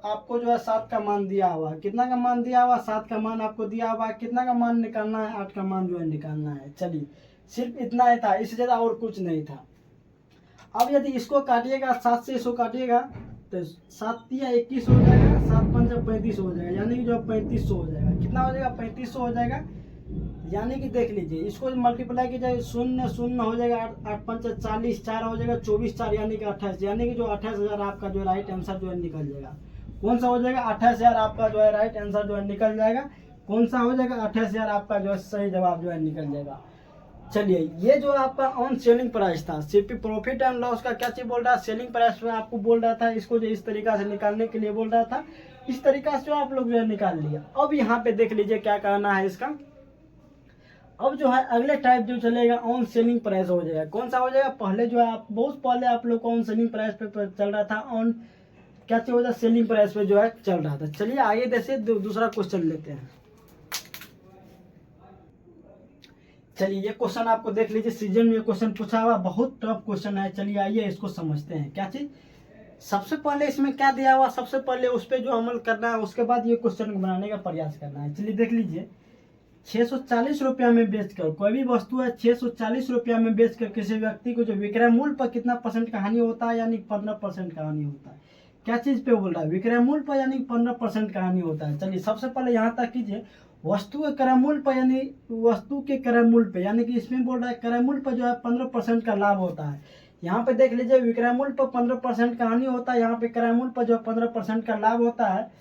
आपको जो है 7 का मान दिया हुआ है। कितना का मान दिया हुआ, 7 का मान आपको दिया हुआ है। कितना का मान निकालना है, 8 का मान जो है निकालना है। चलिए सिर्फ इतना ही था, इससे ज्यादा और कुछ नहीं था। अब यदि इसको काटिएगा, 7 से इसको काटिएगा तो 7 या 21 हो जाएगा, 7 5 35 हो जाएगा। यानी कि जो 3500 हो जाएगा। कितना हो जाएगा, 3500 हो जाएगा। यानी कि देख लीजिए इसको मल्टीप्लाई कीजिए, 0 0 हो जाएगा, 8 5 40, 4 हो जाएगा, 24 4 यानी कि 28। यानी कि जो 28,000 आपका जो राइट आंसर जो है निकल जाएगा। कौन सा हो जाएगा, 28,000 आपका जो है राइट आंसर जो है निकल जाएगा। कौन सा हो जाएगा, 28,000 आपका जो है सही जवाब जो है निकल जाएगा। चलिए ये जो आपका ऑन सेलिंग प्राइस था, सीपी प्रॉफिट एंड लॉस का क्या चीज बोल रहा है, सेलिंग प्राइस में आपको बोल रहा था, इसको जो इस तरीका से निकालने के लिए बोल रहा था, इस तरीका से जो आप लोग जो है निकाल लिया। अब यहाँ पे देख लीजिए क्या करना है इसका। अब जो है अगले टाइप जो चलेगा ऑन सेलिंग प्राइस हो जाएगा। कौन सा हो जाएगा, पहले जो है आप बहुत पहले आप लोग को ऑन सेलिंग प्राइस पे चल रहा था, ऑन क्या चीज हो जाए, सेलिंग प्राइस पे जो है चल रहा था। चलिए आगे जैसे दूसरा क्वेश्चन लेते हैं। चलिए ये क्वेश्चन आपको देख लीजिए, सीजन में ये क्वेश्चन पूछा हुआ, बहुत टफ क्वेश्चन है। चलिए आइए इसको समझते हैं। क्या चीज, सबसे पहले इसमें क्या दिया हुआ, सबसे पहले उस पर जो अमल करना है, उसके बाद ये क्वेश्चन को बनाने का प्रयास करना है। चलिए देख लीजिए, 640 रुपया में बेचकर कोई भी वस्तु है, 640 रुपया में बेचकर किसी व्यक्ति को जो विक्रय मूल्य पर कितना परसेंट का हानि होता है, यानी 15% का हानि होता है। क्या चीज पे बोल रहा है, विक्रय मूल्य पर यानी 15% का हानि होता है। चलिए सबसे पहले यहाँ तक कीजिए, वस्तु के क्रय मूल्य पर यानी वस्तु के क्रय मूल्य पे, यानी कि इसमें बोल रहा है क्रय मूल्य पर जो है 15% का लाभ होता है। यहाँ पे देख लीजिए, विक्रय मूल्य पर 15% का हानि होता है, यहाँ पे क्रय मूल्य पर जो 15% का लाभ होता है।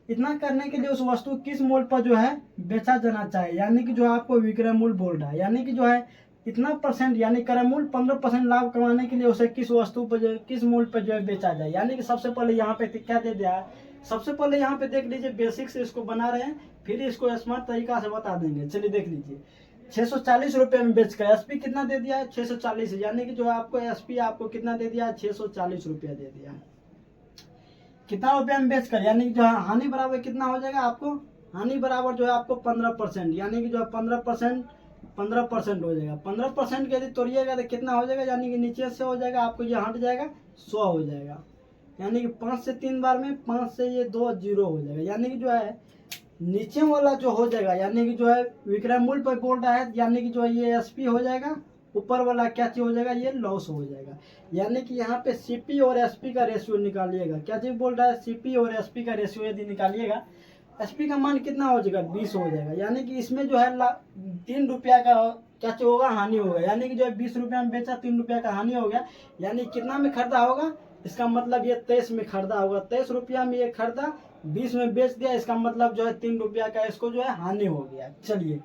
इतना करने के लिए उस वस्तु किस मूल्य पर जो है बेचा जाना चाहिए, यानी कि जो आपको विक्रय मूल्य बोल रहा है, यानी कि जो है इतना परसेंट, यानी क्रय मूल्य 15% लाभ कमाने के लिए उसे किस वस्तु पर जो किस मूल्य पर जो है बेचा जाए। यानी कि सबसे पहले यहाँ पे क्या दे दिया है, सबसे पहले यहाँ पे देख लीजिए, बेसिक से इसको बना रहे हैं, फिर इसको स्मार्ट तरीका से बता देंगे। चलिए देख लीजिए, 640 रुपये में बेचकर एसपी कितना दे दिया है, 640, यानी कि जो आपको एसपी आपको कितना दे दिया है, 640 रुपया दे दिया है। कितना रुपया में बेचकर, यानी कि जो है हानि बराबर कितना हो जाएगा आपको, हानि बराबर जो है आपको 15%, यानी कि जो है 15% हो जाएगा। 15% के यदि तोड़िएगा तो कितना हो जाएगा, यानी कि नीचे से हो जाएगा आपको ये हट जाएगा 100 हो जाएगा, यानी कि 5 से 3 बार में 5 से ये 2 0 हो जाएगा, यानी कि जो है नीचे वाला जो हो जाएगा, यानी कि जो है विक्रय मूल्य पर बोल रहा है, यानी कि जो है ये एसपी हो जाएगा, ऊपर वाला क्या चीज हो जाएगा, ये लॉस हो जाएगा। यानी कि यहाँ पे सीपी और एसपी का रेशियो निकालिएगा। क्या चीज बोल रहा है, सीपी और एसपी का रेशियो यदि निकालिएगा, एसपी का मान कितना हो जाएगा, 20 हो जाएगा, यानी कि इसमें जो है 3 रुपया का क्या चीज होगा, हानि होगा, यानी कि जो है 20 रुपया में बेचा, 3 रुपया का हानि हो गया, यानी कितना में खरीदा होगा, इसका मतलब ये 23 में खरीदा होगा, 23 रुपया में ये खरीदा, 20 में बेच दिया, इसका मतलब जो है 3 रुपया का इसको जो है हानि हो गया। चलिए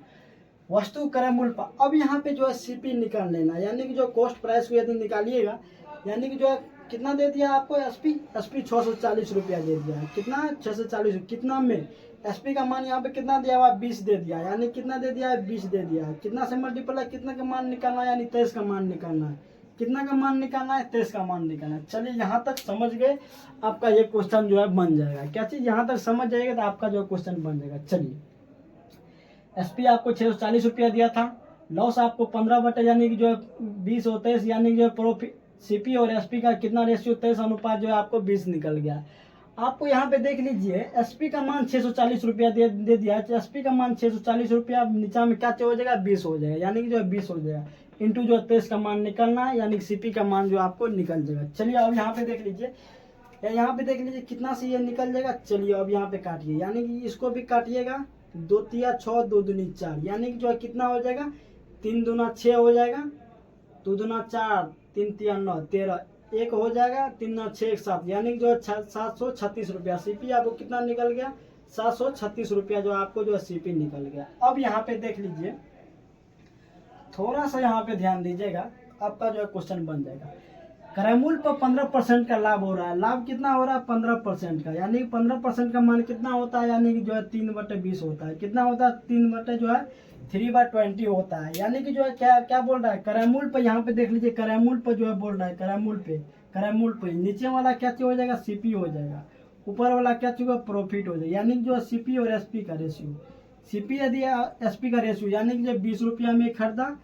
वस्तु क्रय मूल्य पर, अब यहाँ पे जो है सीपी निकाल लेना, यानी कि जो कॉस्ट प्राइस को यदि निकालिएगा, यानी कि जो है कितना दे दिया आपको एसपी, एसपी 640 रुपया दे दिया है, कितना 640, कितना में एसपी का मान यहाँ पे कितना दिया हुआ, 20 दे दिया, यानी कितना दे दिया है, 20 दे दिया है। कितना से मल्टीप्लाई, कितना का मान निकालना है, यानी 23 का मान निकालना है, कितना का मान निकालना है, 23 का मान निकालना है। चलिए यहाँ तक समझ गए, आपका ये क्वेश्चन जो है बन जाएगा। क्या चीज, यहाँ तक समझ जाएगा तो आपका जो क्वेश्चन बन जाएगा। चलिए एसपी आपको 640 रुपया दिया था, लॉस आपको 15 यानी कि जो है 20 और 23, यानी कि जो प्रॉफिट सीपी और एसपी का कितना रेशियो, 23 अनुपात जो है आपको 20 निकल गया। आपको यहाँ पे देख लीजिए, एसपी का मान 640 रुपया दे दिया है, एसपी का मान 640 रुपया, नीचा में क्या हो जाएगा, 20 हो जाएगा, यानी कि जो है 20 हो जाएगा, इंटू जो 23 का मान निकलना है, यानी कि सीपी का मान जो आपको निकल जाएगा। चलिए अब यहाँ पे देख लीजिए, यहाँ पे देख लीजिए कितना से ये निकल जाएगा। चलिए अब यहाँ पे काटिए, यानी कि इसको भी काटिएगा, 2 तिया 6, 2 दूनी 4, यानी कि जो है कितना हो जाएगा, 3 दूना 6 हो जाएगा, 2 दूना 4, 3 तिया 9, 13, 1 हो जाएगा, 3 9 6 1 7, यानी कि जो है 736 रुपया सीपी आपको कितना निकल गया, 736 रुपया जो आपको जो है सीपी निकल गया। अब यहाँ पे देख लीजिए, थोड़ा सा यहाँ पे ध्यान दीजिएगा, आपका जो है क्वेश्चन बन जाएगा। क्रय मूल्य पर 15% का लाभ हो रहा है, लाभ कितना हो रहा है, 15% का, यानी कि 15% का मान कितना होता है, यानी कि जो है 3/20 होता है, कितना होता है, 3/20 होता है, यानी कि जो है क्या क्या बोल रहा है, क्रय मूल्य पर, यहाँ पे देख लीजिए क्रय मूल्य पर जो है बोल रहा है, क्रय मूल्य पे नीचे वाला क्या चीज हो जाएगा, सीपी हो जाएगा, ऊपर वाला क्या चीज होगा, प्रॉफिट हो जाएगा, यानी कि जो है सीपी और एसपी का रेशियो, सीपी यदि एसपी का रेशियो, यानी कि जो 20 रुपया में खरीदा,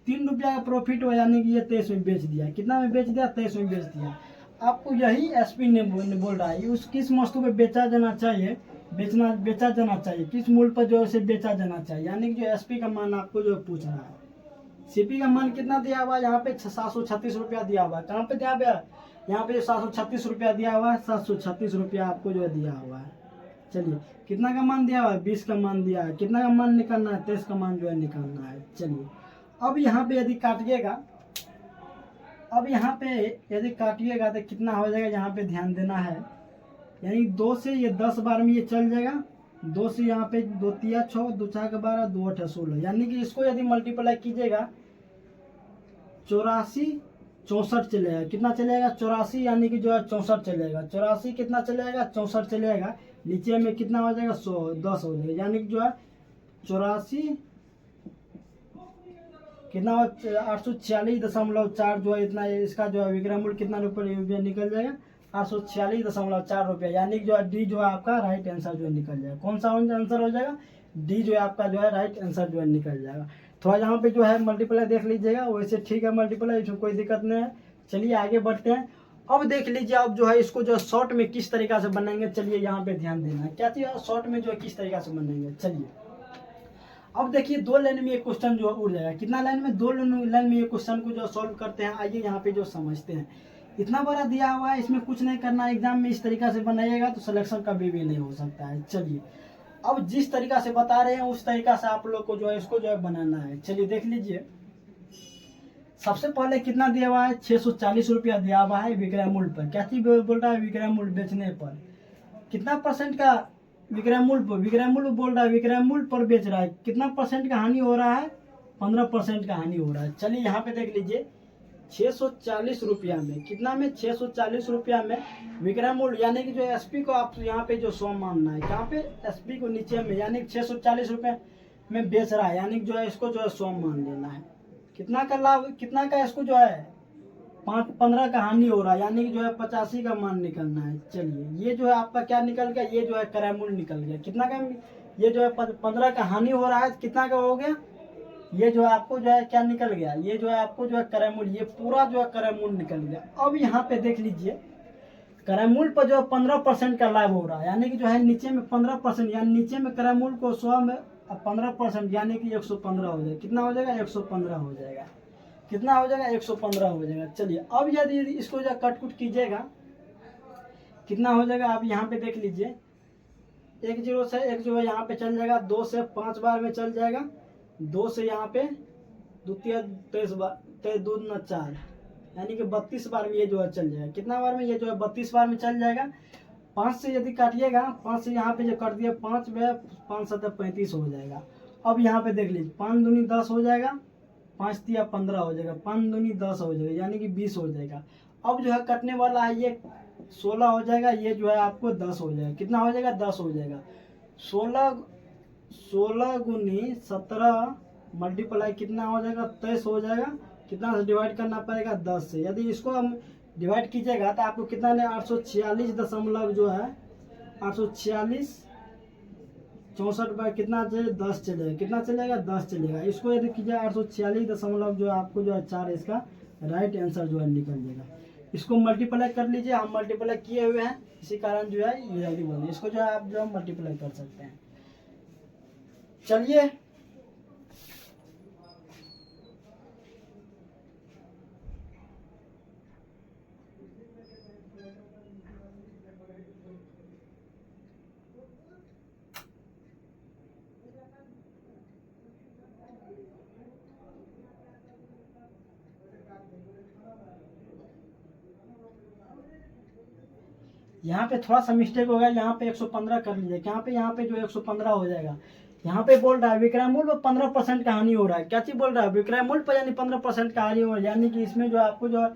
3 रुपया का प्रॉफिट हुआ, यानी कि ये 23 में बेच दिया, कितना में बेच दिया, 23 में बेच दिया। आपको यही एसपी ने बोल रहा है, उस किस वस्तु पे बेचा जाना चाहिए, बेचा जाना चाहिए, किस मूल्य पर जो है बेचा जाना चाहिए, यानी कि जो एसपी का मान आपको जो पूछ रहा है। सीपी का मान कितना दिया हुआ है, यहाँ पे 736 रुपया दिया हुआ है, कहाँ पे दिया हुआ है, यहाँ पे 736 रुपया दिया हुआ है, 736 रुपया आपको जो दिया हुआ है। चलिए कितना का मान दिया हुआ है, 20 का मान दिया है, कितना का मान निकालना है, 23 का मान जो है निकालना है। चलिए अब यहाँ पे यदि काटिएगा, अब यहाँ पे यदि काटिएगा तो कितना हो जाएगा, यहाँ पे ध्यान देना है, यानी 2 से ये 10 बार में ये चल जाएगा, 2 से यहाँ पे 2 तिया 6, 2 4 12, 2 8 16, यानी कि इसको यदि मल्टीप्लाई कीजिएगा, 84 64 चलेगा, कितना चलेगा, 84, यानी कि जो है 64 चलेगा, 84 कितना चलेगा, 64 चलेगा, नीचे में कितना हो जाएगा, 10 हो जाएगा, यानी कि जो है 84 कितना 846.4 जो है इतना, इसका जो है विक्रय मूल्य कितना रुपये निकल जाएगा, 846.4 रुपया, यानी कि जो है डी जो है आपका राइट आंसर जो है निकल जाएगा। कौन सा आंसर हो जाएगा, डी जो है आपका जो है राइट आंसर जो है निकल जाएगा। थोड़ा यहाँ पे जो है मल्टीप्लाई देख लीजिएगा, वैसे ठीक है मल्टीप्लाई, इसमें कोई दिक्कत नहीं है। चलिए आगे बढ़ते हैं। अब देख लीजिए अब जो है इसको जो शॉर्ट में किस तरीका से बनाएंगे, चलिए यहाँ पे ध्यान देना है क्या चीज़ शॉर्ट में जो है किस तरीका से बनाएंगे। चलिए अब देखिए 2 लाइन में ये क्वेश्चन जो है उड़ जाएगा, कितना लाइन में, 2 लाइन में ये क्वेश्चन को जो सॉल्व करते हैं। आइए यहाँ पे जो समझते हैं, इतना बड़ा दिया हुआ है, इसमें कुछ नहीं करना, एग्जाम में इस तरीका से बनाइएगा तो सिलेक्शन कभी भी नहीं हो सकता है। चलिए अब जिस तरीका से बता रहे हैं उस तरीका से आप लोग को जो है इसको जो है बनाना है। चलिए देख लीजिए, सबसे पहले कितना दिया हुआ है, 640 रुपया दिया हुआ है विक्रय मूल्य पर। क्या चीज बोल रहा है, विक्रय मूल्य बेचने पर कितना परसेंट का विक्रय मूल्य पर, विक्रय मूल्य बोल रहा है, विक्रय मूल्य पर बेच रहा है, कितना परसेंट का हानि हो रहा है, 15% का हानि हो रहा है। चलिए यहाँ पे देख लीजिए 640 रुपया में, कितना में, 640 रुपया में विक्रय मूल्य, यानी कि जो एसपी को आप यहाँ पे जो 100 मानना है, यहाँ पे एसपी को नीचे में, यानी 640 रुपये में बेच रहा है, यानी कि जो है इसको जो है 100 मान लेना है। कितना का लाभ, कितना का इसको जो है 15 का हानि हो रहा है, यानी कि जो है 85 का मान निकलना है। चलिए ये जो है आपका क्या निकल गया, ये जो है क्रय मूल्य निकल गया, कितना का, ये जो है 15 का हानि हो रहा है, कितना का हो गया, ये जो है आपको जो है क्या निकल गया, ये जो है आपको जो है क्रय मूल्य, ये पूरा जो है क्रय मूल्य निकल गया। अब यहाँ पे देख लीजिए क्रय मूल्य पर जो है 15% का लाभ हो रहा है, यानी कि जो है नीचे में 15%, यानी नीचे में क्रय मूल्य को 100 में 15%, यानी कि 115 हो जाएगा। कितना हो जाएगा, 115 हो जाएगा, कितना हो जाएगा, 115 हो जाएगा। चलिए अब यदि इसको जो कट कुट कीजिएगा कितना हो जाएगा, आप यहाँ पे देख लीजिए 1 0 से 1 जो है यहाँ पे चल जाएगा, 2 से 5 बार में चल जाएगा, 2 से यहाँ पे 2 23 बार, 23 2 9 4, यानी कि 32 बार में ये जो है चल जाएगा। कितना बार में, ये जो है 32 बार में चल जाएगा। 5 से यदि काटिएगा, 5 से यहाँ पे जो कर दिया, 5 में 5 7 35 हो जाएगा। अब यहाँ पे देख लीजिए 5 दूनी 10 हो जाएगा, 5 तिया 15 हो जाएगा, 5 दूनी 10 हो जाएगा, यानी कि 20 हो जाएगा। अब जो है कटने वाला है ये 16 हो जाएगा, ये जो है आपको 10 हो जाएगा। कितना हो जाएगा, 10 हो जाएगा। 16 गुनी 17 मल्टीप्लाई कितना हो जाएगा, 23 हो जाएगा। कितना से डिवाइड करना पड़ेगा, 10 से। यदि इसको हम डिवाइड कीजिएगा तो आपको कितना ने 846 दशमलव जो है 846 64 बार कितना चले, 10 चलेगा। कितना चलेगा, 10 चलेगा। इसको यदि कीजिए 846 दशमलव जो है आपको जो है 4, इसका राइट आंसर जो है निकल जाएगा। इसको मल्टीप्लाई कर लीजिए, हम मल्टीप्लाई किए हुए हैं, इसी कारण जो है ये जल्दी बने। इसको जो है आप जो है मल्टीप्लाई कर सकते हैं। चलिए यहाँ पे थोड़ा सा मिस्टेक हो गया, यहाँ पे 115 कर लीजिए, यहाँ पे जो 115 हो जाएगा। यहाँ पे बोल रहा है विक्रय मूल्य पर 15% का हानि हो रहा है। क्या चीज बोल रहा है, विक्रय मूल्य पर यानी 15% का हानि हो रहा है, यानी कि इसमें जो आपको जो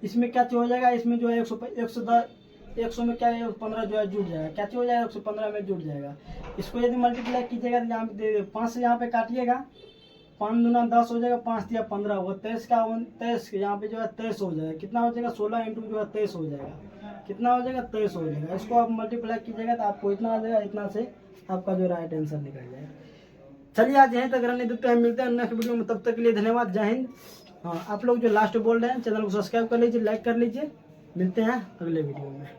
इसमें क्या चीज हो जाएगा, इसमें जो है 100 में क्या है 15 जो है जुड़ जाएगा। क्या चीज हो जाएगा, 115 में जुड़ जाएगा। इसको यदि मल्टीप्लाई कीजिएगा तो यहाँ पे 5 से यहाँ पे काटिएगा, 5 दूना 10 हो जाएगा, 5 तिया 15 होगा, 23 का 23, यहाँ पे जो है 23 हो जाएगा। कितना हो जाएगा, 16 इंटू जो है 23 हो जाएगा। कितना हो जाएगा, 23 हो जाएगा। इसको आप मल्टीप्लाई कीजिएगा तो आपको इतना आ जाएगा, इतना से आपका जो राइट आंसर निकल जाएगा। चलिए आज यहीं तक रहने देते हैं, मिलते हैं नेक्स्ट वीडियो में, तब तक के लिए धन्यवाद, जय हिंद। हाँ आप लोग जो लास्ट बोल रहे हैं चैनल को सब्सक्राइब कर लीजिए, लाइक कर लीजिए, मिलते हैं अगले वीडियो में।